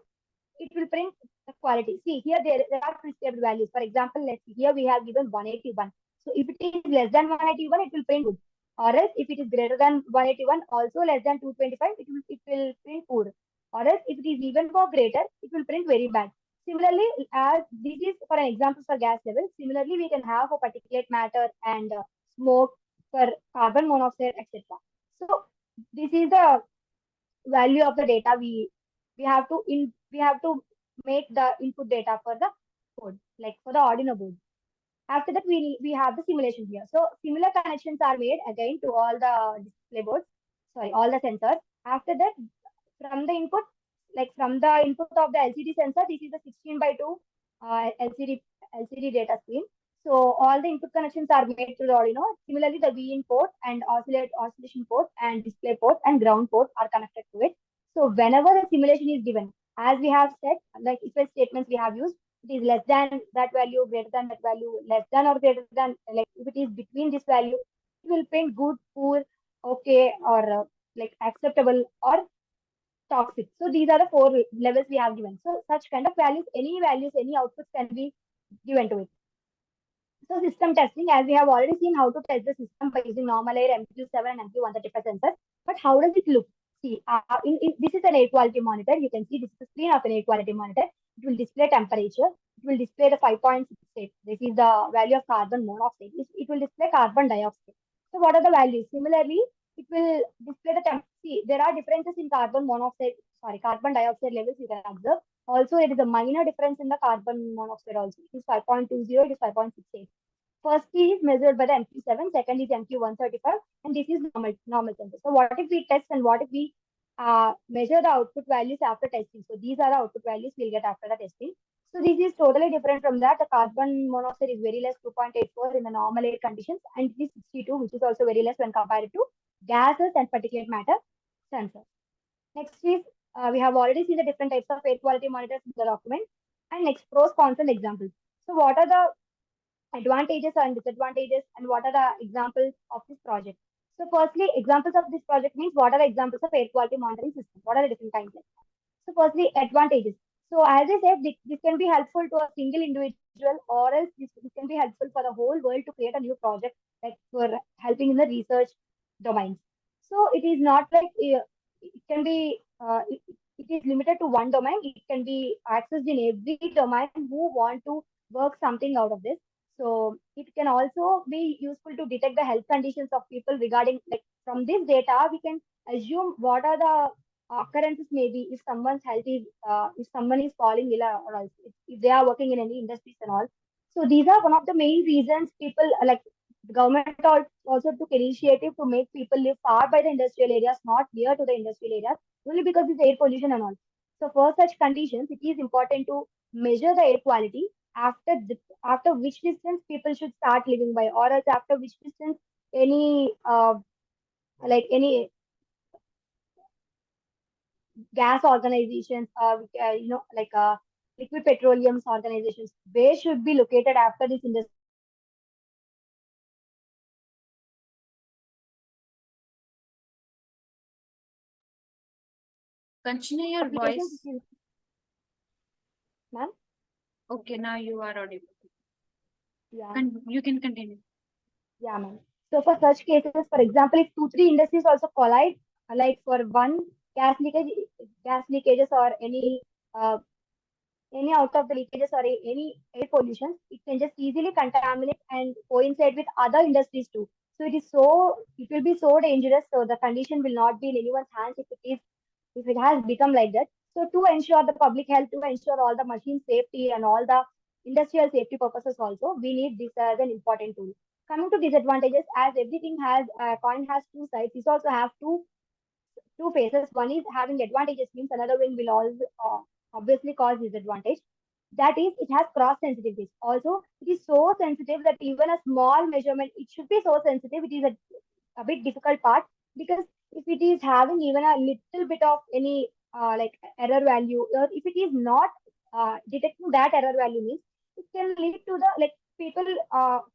it will print the quality. See, here there are prescribed values. For example, let's see, here we have given 181. So if it is less than 181, it will print good. Or else if it is greater than 181, also less than 225, it will print poor. Or else if it is even more greater, it will print very bad. Similarly, as this is for an example for gas level, similarly we can have for particulate matter and smoke for carbon monoxide, etc. So this is the value of the data we have to make the input data for the code, like for the Arduino board. After that, we have the simulation here. So similar connections are made again to all the display boards, sorry, all the sensors. After that, from the input, like from the input of the LCD sensor, this is the 16 by 2 LCD data screen. So all the input connections are made to the Arduino. Similarly, the V in port and oscillation port and display port and ground port are connected to it. So whenever a simulation is given, as we have said, like if statements we have used, it is less than that value, greater than that value, less than or greater than, like if it is between this value, it will print good, poor, okay, or like acceptable or toxic. So these are the four levels we have given. So such kind of values, any outputs can be given to it. So system testing, as we have already seen how to test the system by using normal air, MQ7 and MQ135 sensors. But how does it look? See, this is an air quality monitor. You can see this is the screen of an air quality monitor. It will display temperature. It will display the 5.68. This is the value of carbon monoxide. It will display carbon dioxide. So what are the values? Similarly, it will display the temp. See, there are differences in carbon dioxide levels you can observe. Also, there is a minor difference in the carbon monoxide also. It is 5.20, it is 5.68. First is measured by the MQ7, second is MQ135, and this is normal sensor. So what if we test and what if we measure the output values after testing? So these are the output values we'll get after the testing. So this is totally different from that. The carbon monoxide is very less, 2.84 in the normal air conditions, and it is 62, which is also very less when compared to gases and particulate matter sensors. Next is we have already seen the different types of air quality monitors in the document, and next pros, cons, and examples. So what are the advantages and disadvantages, and what are the examples of this project? So firstly, examples of this project means what are the examples of air quality monitoring system? What are the different kinds? So firstly, advantages. So as I said, this can be helpful to a single individual, or else this can be helpful for the whole world to create a new project, like for helping in the research domains. So it is not like it can be it is limited to one domain. It can be accessed in every domain who want to work something out of this. So it can also be useful to detect the health conditions of people regarding, like, from this data we can assume what are the occurrences, maybe if someone's health is if someone is falling ill, or else if they are working in any industries and all. So these are one of the main reasons people like the government also took initiative to make people live far by the industrial areas, not near to the industrial areas, only because of the air pollution and all. So for such conditions, it is important to measure the air quality after which distance people should start living by, or else after which distance any any gas organizations, like liquid petroleum organizations, where should be located after this industry Kanchana, your applications. voice. Ma'am? Okay, now you are audible. Yeah. You can continue. Yeah, ma'am. So for such cases, for example, if two, three industries also collide, like for one gas leakages or uh, any out of the leakages or any air pollution, it can just easily contaminate and coincide with other industries too. So it will be so dangerous. So the condition will not be in anyone's hands if it has become like that. So to ensure the public health, to ensure all the machine safety and all the industrial safety purposes also, we need this as an important tool. Coming to disadvantages, as everything has coin has two sides, this also have two phases. One is having advantages, means another one will always obviously cause disadvantage. That is, it has cross sensitivities. Also, it is so sensitive that even a small measurement, it should be so sensitive. It is a bit difficult part, because if it is having even a little bit of any like error value, or if it is not detecting that error value, means it can lead to the, like, people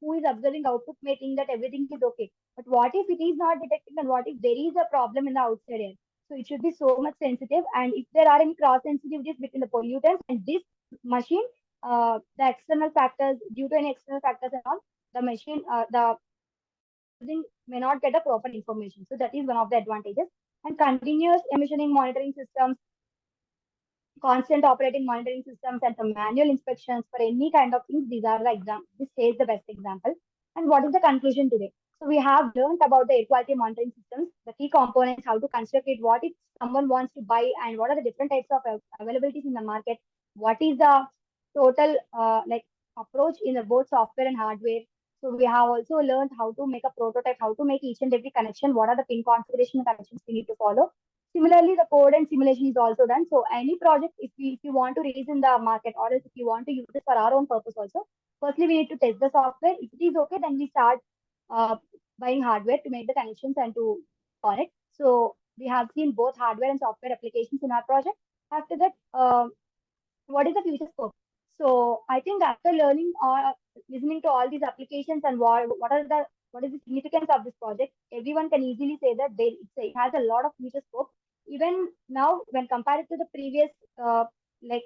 who is observing output may think that everything is okay. But what if it is not detecting, and what if there is a problem in the outside air? So it should be so much sensitive. And if there are any cross sensitivities between the pollutants and this machine, the external factors, due to any external factors and all, the machine, the using may not get a proper information. So that is one of the advantages. And continuous emissioning monitoring systems, constant operating monitoring systems, and some manual inspections for any kind of things. These are the example. This is the best example. And what is the conclusion today? So we have learned about the air quality monitoring systems, the key components, how to construct it, what if someone wants to buy, and what are the different types of availabilities in the market. What is the total like approach in the both software and hardware. So we have also learned how to make a prototype, how to make each and every connection, what are the pin configuration connections we need to follow. Similarly, the code and simulation is also done. So any project, if you want to release in the market, or else if you want to use it for our own purpose also, firstly we need to test the software. If it is okay, then we start uh, buying hardware to make the connections and to connect. So we have seen both hardware and software applications in our project. After that, what is the future scope? So I think after learning or listening to all these applications and what is the significance of this project, everyone can easily say that it has a lot of future scope. Even now, when compared to the previous, like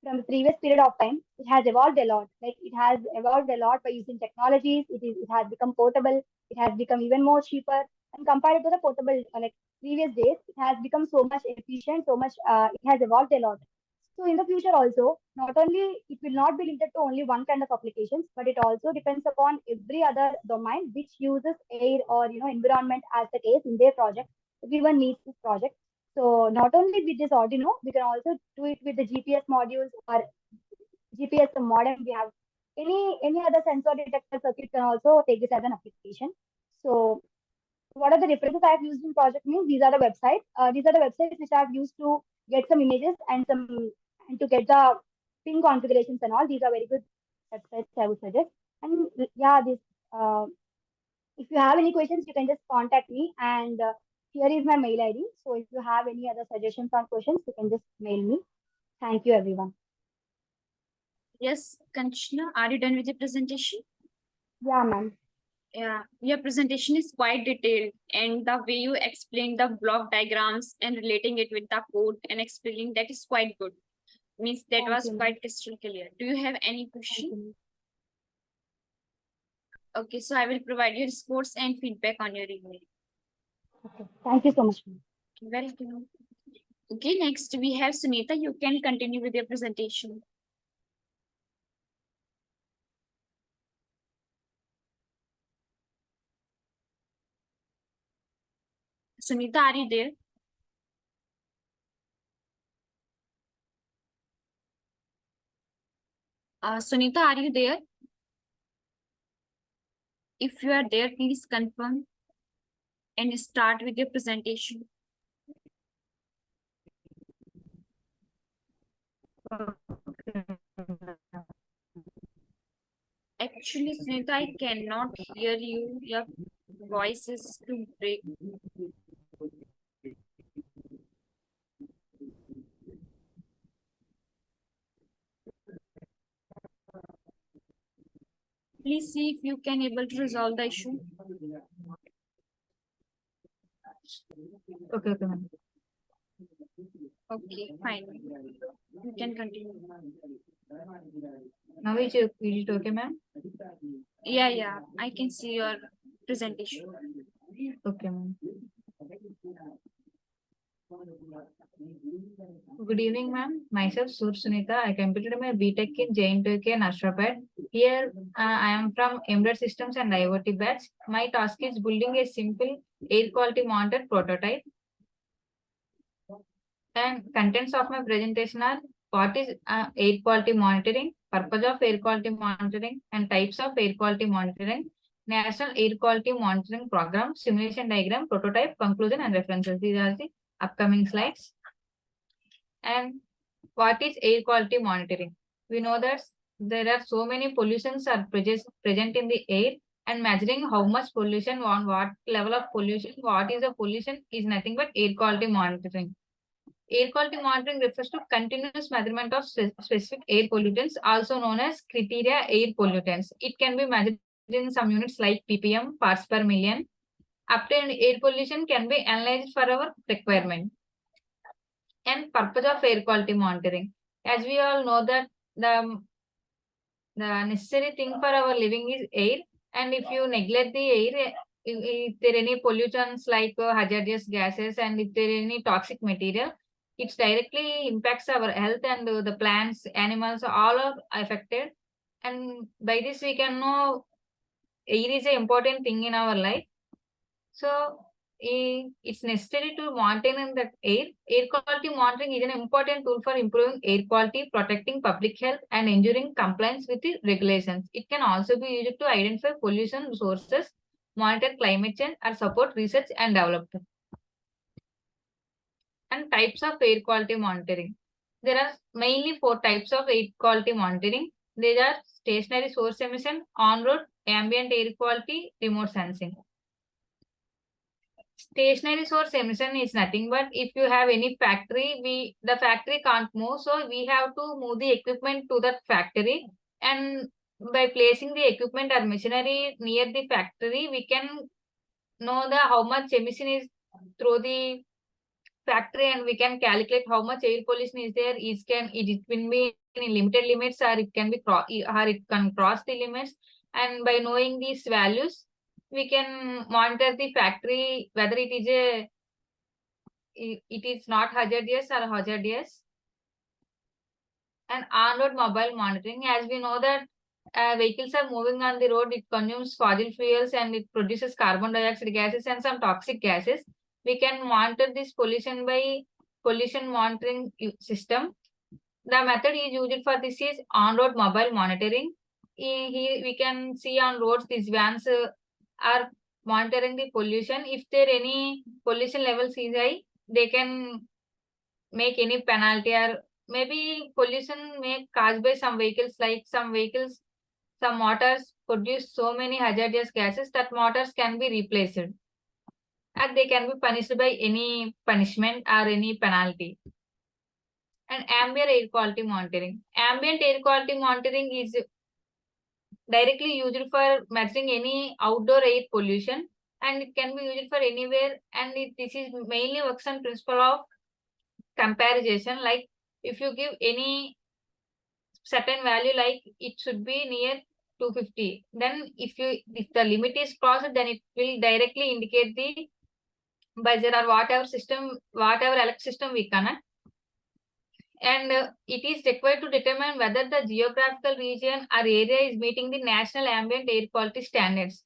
from the previous period of time, it has evolved a lot. Like, it has evolved a lot by using technologies. It has become portable. It has become even more cheaper, and compared to the portable like previous days, it has become so much efficient, so much it has evolved a lot. So in the future also, not only it will not be limited to only one kind of applications, but it also depends upon every other domain which uses air or environment as the case in their project. Everyone needs this project. So not only with this Arduino, we can also do it with the GPS modules or GPS modem. We have any other sensor detector circuit can also take this as an application. So what are the references I have used in project means these are the websites. These are the websites which I have used to get some images and to get the pin configurations and all. These are very good websites I would suggest. And yeah, this if you have any questions, you can just contact me. And here is my mail ID. So if you have any other suggestions or questions, you can just mail me. Thank you, everyone. Yes, Kanchana, are you done with your presentation? Yeah, ma'am. Yeah, your presentation is quite detailed, and the way you explain the block diagrams and relating it with the code and explaining that is quite good. Means that Thank was you, ma'am. quite crystal clear. Do you have any Thank question? you. Okay, so I will provide you scores and feedback on your email. Okay. Thank you so much, ma'am. Welcome. Okay, next we have Sunita. You can continue with your presentation. Sunita, are you there? Sunita, are you there? If you are there, please confirm and start with your presentation. Actually, Sunita, I cannot hear you. Your voice is too break. Please see if you can able to resolve the issue. Okay, ma'am. Okay, fine. You can continue. Now is it okay, ma'am? Yeah, I can see your presentation. Okay, ma'am. Good evening, ma'am. Myself, SUNEETHA. I completed my BTech in JNTK Nashrapad. Here, I am from Embedded Systems and IoT batch. My task is building a simple air quality monitor prototype. And contents of my presentation are: what is air quality monitoring, purpose of air quality monitoring, and types of air quality monitoring, National Air Quality Monitoring Program, simulation diagram, prototype, conclusion, and references. These are the upcoming slides. And what is air quality monitoring? We know that there are so many pollutions are present in the air, and measuring how much pollution, on what level of pollution, what is the pollution is nothing but air quality monitoring. Air quality monitoring refers to continuous measurement of specific air pollutants, also known as criteria air pollutants. It can be measured in some units like ppm, parts per million. Obtained air pollution can be analyzed for our requirement. And purpose of air quality monitoring. As we all know that the necessary thing for our living is air, and if you neglect the air, if there are any pollutants like hazardous gases, and if there are any toxic material, it directly impacts our health, and the plants, animals, all are affected. And by this we can know air is an important thing in our life. So it's necessary to maintain that air. Air quality monitoring is an important tool for improving air quality, protecting public health, and ensuring compliance with the regulations. It can also be used to identify pollution sources, monitor climate change, or support research and development. And types of air quality monitoring. There are mainly 4 types of air quality monitoring. These are stationary source emission, on-road, ambient air quality, remote sensing. Stationary source emission is nothing but if you have any factory, the factory can't move, so we have to move the equipment to that factory, and by placing the equipment or machinery near the factory, we can know the how much emission is through the factory, and we can calculate how much air pollution is there. It will be in limited limits, or it can be or it can cross the limits. And by knowing these values, we can monitor the factory, whether it is not hazardous or hazardous. And on-road mobile monitoring, as we know that vehicles are moving on the road, it consumes fossil fuels and it produces carbon dioxide gases and some toxic gases. We can monitor this pollution by pollution monitoring system. The method is used for this is on-road mobile monitoring. Here we can see on roads these vans are monitoring the pollution. If there any pollution levels is high, they can make any penalty, or maybe pollution may caused by some vehicles, like some vehicles, some motors produce so many hazardous gases that motors can be replaced and they can be punished by any punishment or any penalty. And ambient air quality monitoring. Ambient air quality monitoring is directly used for measuring any outdoor air pollution, and it can be used for anywhere, and this is mainly works on principle of comparison. Like if you give any certain value, like it should be near 250, then if the limit is crossed, then it will directly indicate the buzzer or whatever system, whatever elect system we connect. And it is required to determine whether the geographical region or area is meeting the national ambient air quality standards.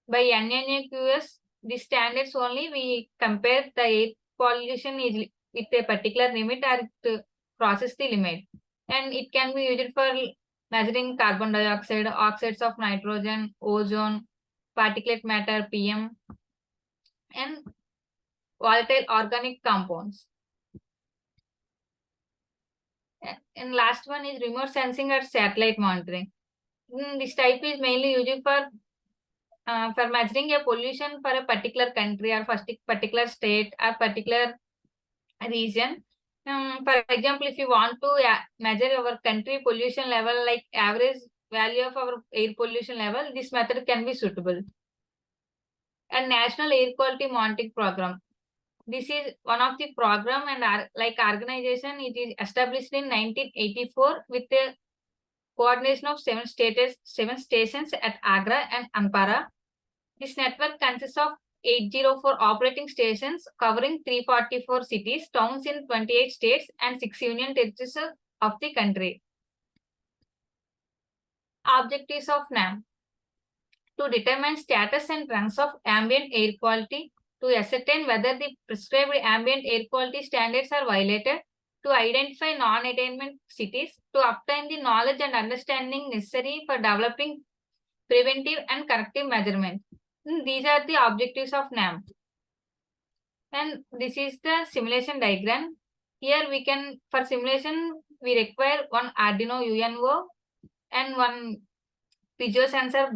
By NNAQS, the standards only we compare the air pollution is with a particular limit or it crosses the limit. And it can be used for measuring carbon dioxide, oxides of nitrogen, ozone, particulate matter, PM, and volatile organic compounds. And last one is remote sensing or satellite monitoring. This type is mainly used for measuring a pollution for a particular country or particular state or particular region. For example, if you want to measure our country pollution level, like average value of our air pollution level, this method can be suitable. And National Air Quality Monitoring Program. This is one of the program and like organization. It is established in 1984 with the coordination of seven stations at Agra and Anpara. This network consists of 804 operating stations covering 344 cities, towns in 28 states and 6 union territories of the country. Objectives of NAM: to determine status and trends of ambient air quality, to ascertain whether the prescribed ambient air quality standards are violated, to identify non-attainment cities, to obtain the knowledge and understanding necessary for developing preventive and corrective measurement. These are the objectives of NAM. And this is the simulation diagram. Here we can, for simulation, we require one Arduino UNO and one piezo sensor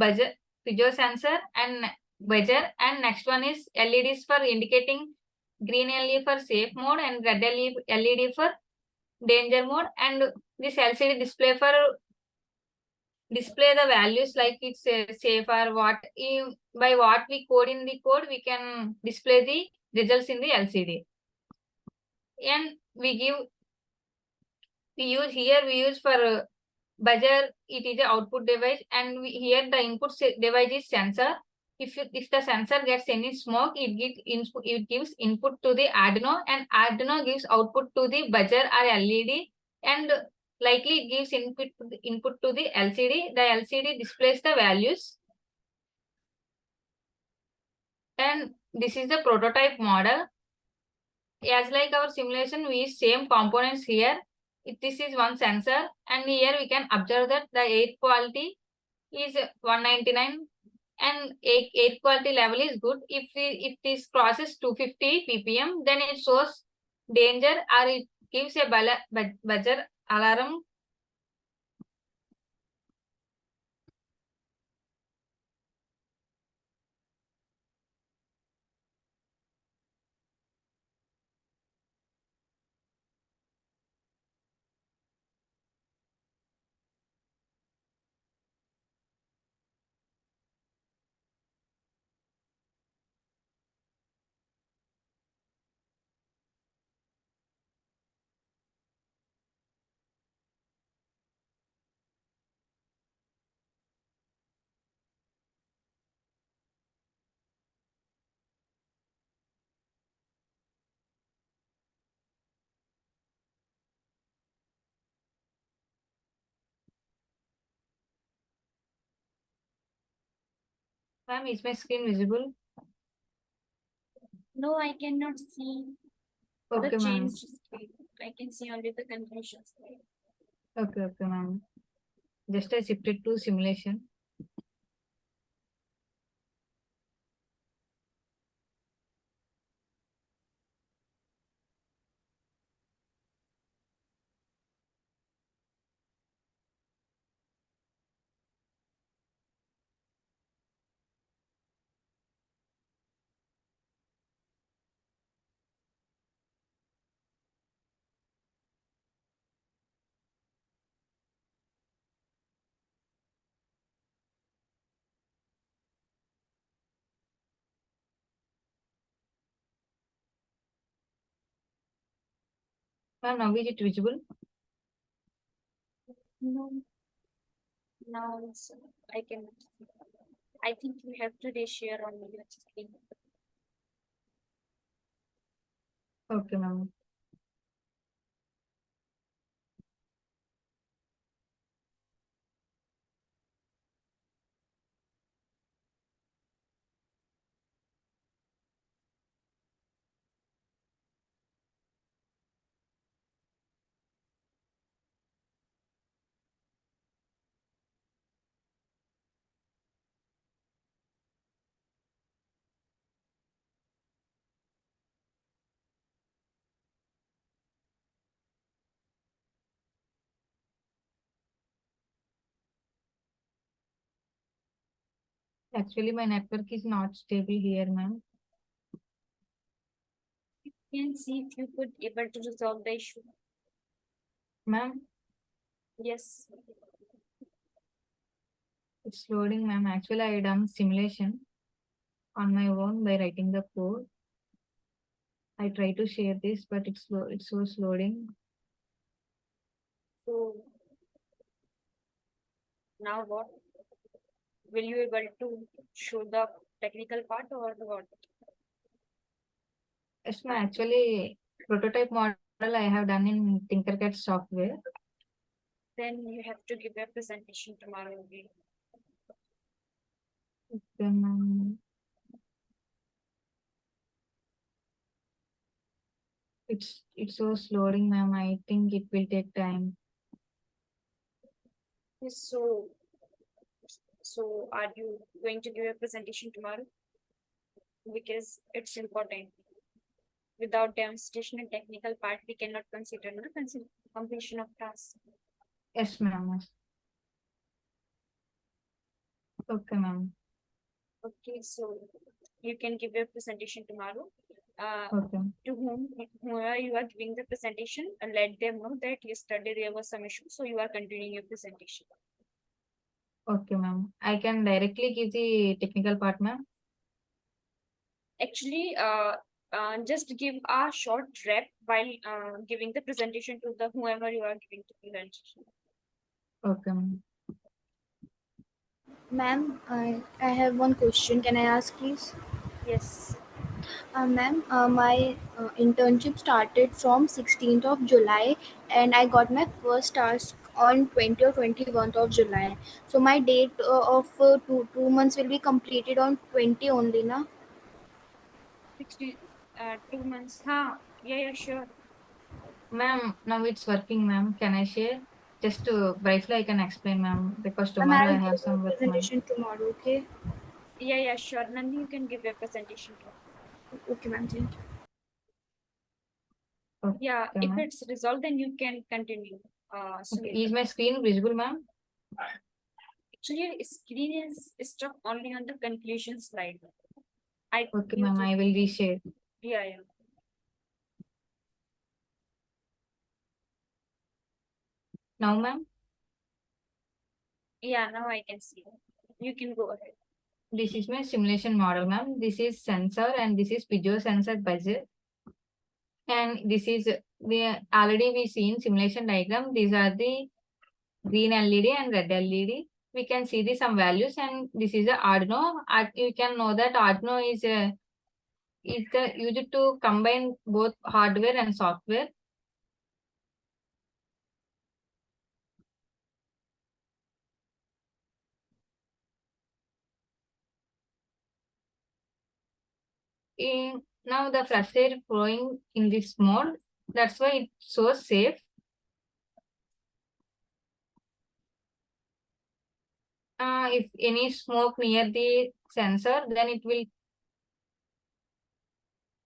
and buzzer, and next one is LEDs for indicating green LED for safe mode and red LED for danger mode, and this LCD display for display the values like it's safe or what. By what we code in the code, we can display the results in the LCD. And we use for buzzer, it is an output device, and here the input device is sensor. If the sensor gets any smoke, it gives input to the Arduino, and Arduino gives output to the buzzer or LED, and likely it gives input to the LCD. The LCD displays the values. And this is the prototype model. As like our simulation, we use same components here. This is one sensor, and here we can observe that the air quality is 199 and air quality level is good. If this crosses 250 ppm, then it shows danger or it gives a buzzer alarm. Ma'am, is my screen visible? No, I cannot see the Okay, ma'am. changed screen. I can see only the conclusion slide. Okay, ma'am. Just I shifted to simulation. Ma'am, now is it visible? No, now I cannot see. I think you have to reshare on your screen. Okay, ma'am. Actually, my network is not stable here, ma'am. You can see if you could able to resolve the issue. Ma'am, Yes. it's loading, ma'am. Actually, I done simulation on my own by writing the code. I try to share this, but it's slow. It's so loading. So now what? Will you able to show the technical part or what? Yes, ma'am. Actually, prototype model I have done in Tinkercad software. Then you have to give a presentation tomorrow again. Then, it's so loading, ma'am. I think it will take time. So, so are you going to give a presentation tomorrow? Because it's important. Without demonstration and technical part, we cannot consider no completion of task. Yes, ma'am. Yes. Okay, ma'am. Okay, so you can give your presentation tomorrow. Okay. To whoever you are giving the presentation, let them know that yesterday there was some issue, so you are continuing your presentation. Okay, ma'am. I can directly give the technical part, ma'am. Actually, just give a short rep while giving the presentation to the whoever you are giving the presentation. Okay, ma'am. Ma'am, I have one question. Can I ask, please? Yes. Ma'am, my internship started from 16th of July and I got my first task on 20 or 21st of July. So my date of 2 months will be completed on 20 only, na? 60, 2 months. Huh? Yeah, sure. Ma'am, now it's working, ma'am. Can I share? Just to briefly, I can explain, ma'am, because Ma'am, tomorrow I I'll have give a some work, ma'am. presentation tomorrow, okay? Yeah, sure. Nandi, you can give your presentation to. Okay, ma'am, thank you. Yeah, Okay, if ma'am. it's resolved, then you can continue. Okay. Sunita. Is my screen visible, ma'am? Actually, screen is stuck only on the conclusion slide. Okay, ma'am. I will reshare. Yeah. Now, ma'am, Yeah, now I can see. You can go ahead. this is my simulation model, ma'am. This is sensor and this is video sensor buzzer. And this is we seen simulation diagram. These are the green LED and red LED. We can see the some values, and this is the Arduino. You can know that Arduino is the used to combine both hardware and software. Now the fresh air flowing in this mode. That's why it's so safe. If any smoke near the sensor, then it will,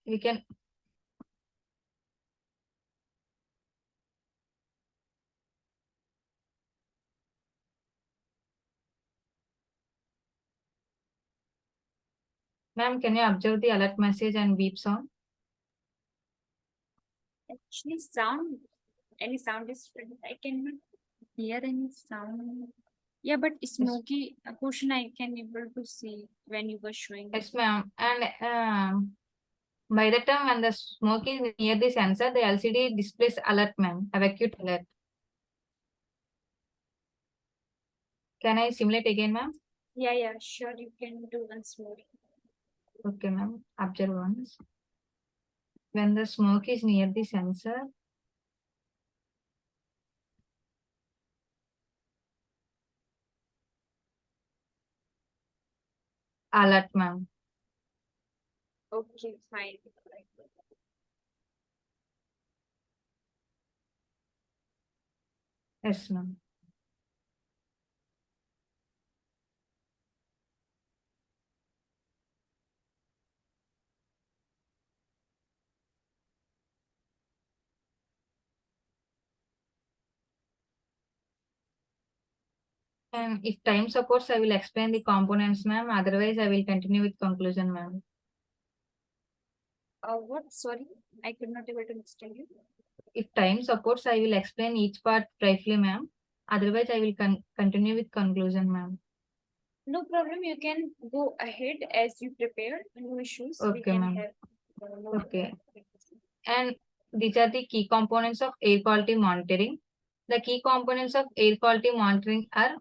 we can Ma'am, can you observe the alert message and beep sound? Actually, any sound is present. I cannot hear any sound. Yeah, but smoky portion I can able to see when you were showing. Yes, ma'am. And by the time when the smoke is near the sensor, the LCD displays alert, ma'am, evacuate alert. Can I simulate again, ma'am? Yeah, sure. You can do once more. Okay, ma'am. Observe once. When the smoke is near the sensor, alert, ma'am. Okay, fine. Yes, ma'am. And if time supports, I will explain the components, ma'am. Otherwise, I will continue with conclusion, ma'am. What? Sorry, I could not able to understand you. If time supports, I will explain each part briefly, ma'am. Otherwise, I will continue with conclusion, ma'am. No problem. You can go ahead as you prepare. No issues. We Okay, can ma'am. have. Okay. And these are the key components of air quality monitoring. The key components of air quality monitoring are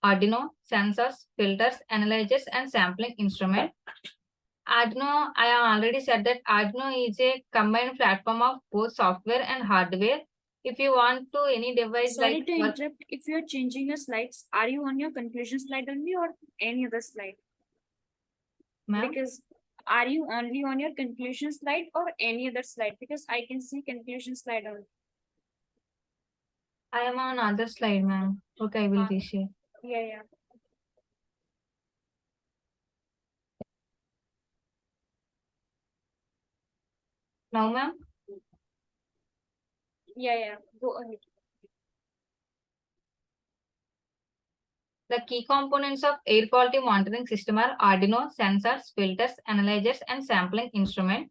Arduino, sensors, filters, analyzers, and sampling instrument. Arduino, I have already said that Arduino is a combined platform of both software and hardware. If you want to any device Sorry like to interrupt. If you are changing your slides, are you on your conclusion slide only or any other slide? ma'am, Because are you only on your conclusion slide or any other slide? Because I can see conclusion slide only. I am on other slide, ma'am. Okay, I will reshare. Yeah. Now, ma'am. Yeah. Go ahead. The key components of air quality monitoring system are Arduino, sensors, filters, analyzers, and sampling instrument.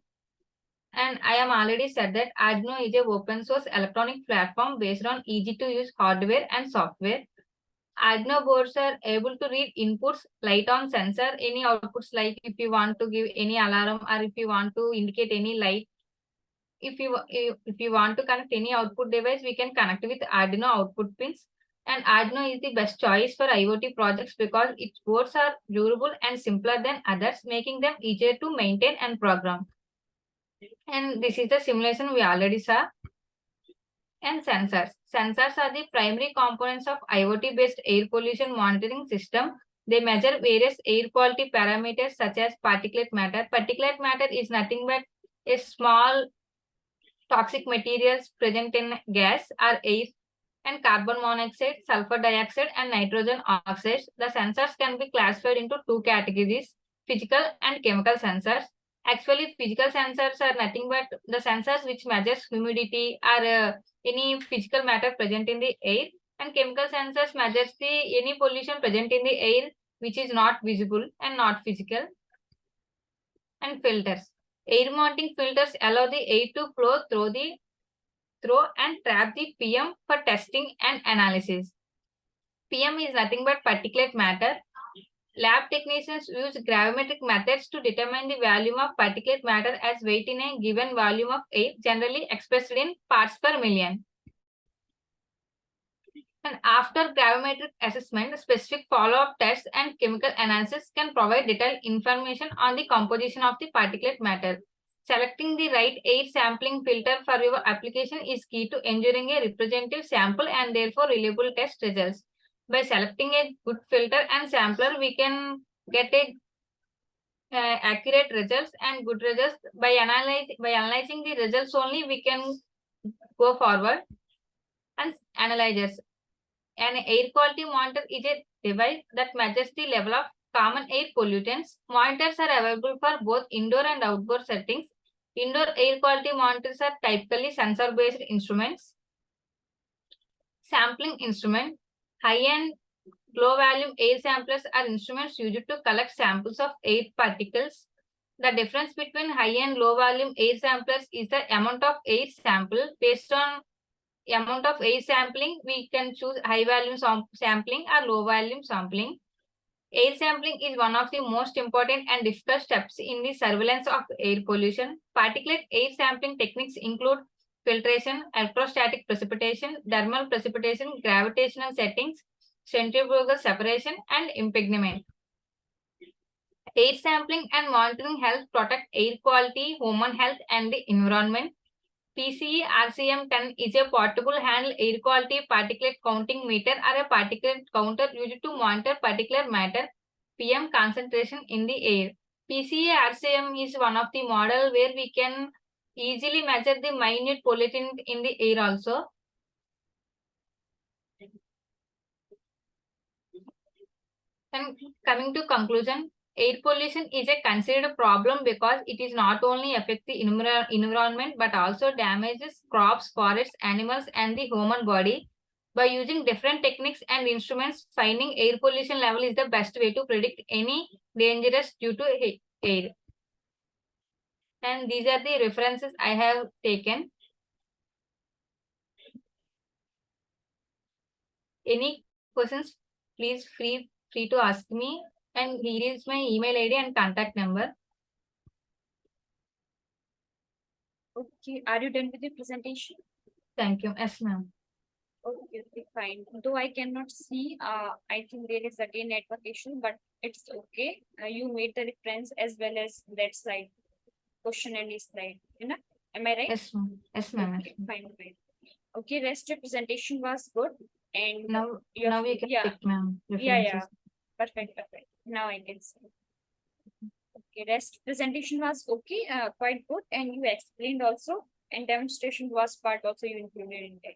And I am already said that Arduino is a open source electronic platform based on easy to use hardware and software. Arduino boards are able to read inputs, light on sensor, any outputs like if you want to give any alarm or if you want to indicate any light. If you want to connect any output device, we can connect with Arduino output pins. And Arduino is the best choice for IoT projects because its boards are durable and simpler than others, making them easier to maintain and program. And this is the simulation we already saw. And sensors. Sensors are the primary components of IoT-based air pollution monitoring system. They measure various air quality parameters such as particulate matter. Particulate matter is nothing but a small toxic materials present in gas or air and carbon monoxide, sulfur dioxide, and nitrogen oxides. The sensors can be classified into two categories, physical and chemical sensors. Actually, physical sensors are nothing but the sensors which measures humidity or any physical matter present in the air, and chemical sensors measures the any pollution present in the air which is not visible and not physical. And filters. Air mounting filters allow the air to flow through and trap the PM for testing and analysis. PM is nothing but particulate matter. Lab technicians use gravimetric methods to determine the volume of particulate matter as weight in a given volume of air, generally expressed in parts per million. And after gravimetric assessment, specific follow-up tests and chemical analysis can provide detailed information on the composition of the particulate matter. Selecting the right air sampling filter for your application is key to ensuring a representative sample and therefore reliable test results. By selecting a good filter and sampler, we can get a accurate results and good results. By analyzing the results only, we can go forward. And analyzers. An air quality monitor is a device that measures the level of common air pollutants. Monitors are available for both indoor and outdoor settings. Indoor air quality monitors are typically sensor-based instruments. Sampling instrument. High-end low-volume air samplers are instruments used to collect samples of air particles. The difference between high and low-volume air samplers is the amount of air sample. Based on amount of air sampling, we can choose high-volume sampling or low-volume sampling. Air sampling is one of the most important and difficult steps in the surveillance of air pollution. Particulate air sampling techniques include filtration, electrostatic precipitation, thermal precipitation, gravitational settings, centrifugal separation, and impregnation. Air sampling and monitoring help protect air quality, human health, and the environment. PCE RCM10 is a portable handle air quality particulate counting meter or a particulate counter used to monitor particulate matter PM concentration in the air. PCE RCM is one of the model where we can easily measure the minute pollutant in the air also. And coming to conclusion, air pollution is a considered problem because it is not only affect the environment but also damages crops, forests, animals, and the human body. By using different techniques and instruments, finding air pollution level is the best way to predict any dangerous due to air. And these are the references I have taken. Any questions, please free to ask me. And here is my email ID and contact number. Okay, are you done with the presentation? Thank you. Yes, ma'am. Okay, fine. Though I cannot see, I think there is again network issue, but it's okay. You made the reference as well as that slide, question and slide. You know? Am I right? Yes, ma'am. Yes, ma'am. Okay, fine. Okay, rest your presentation was good. And Now you can yeah, pick, ma'am. yeah. Perfect. Now I can see. Okay, rest presentation was okay, quite good, and you explained also, and demonstration was part also you included in that.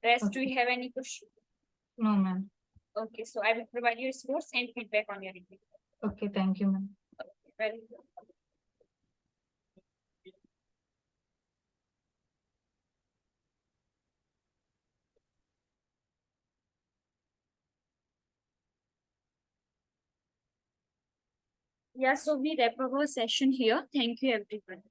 Rest, do you have any question? No, ma'am. Okay, so I will provide you scores and feedback on your review. Okay, thank you, ma'am. Very good. Yeah, so we wrap up our session here. Thank you, everyone.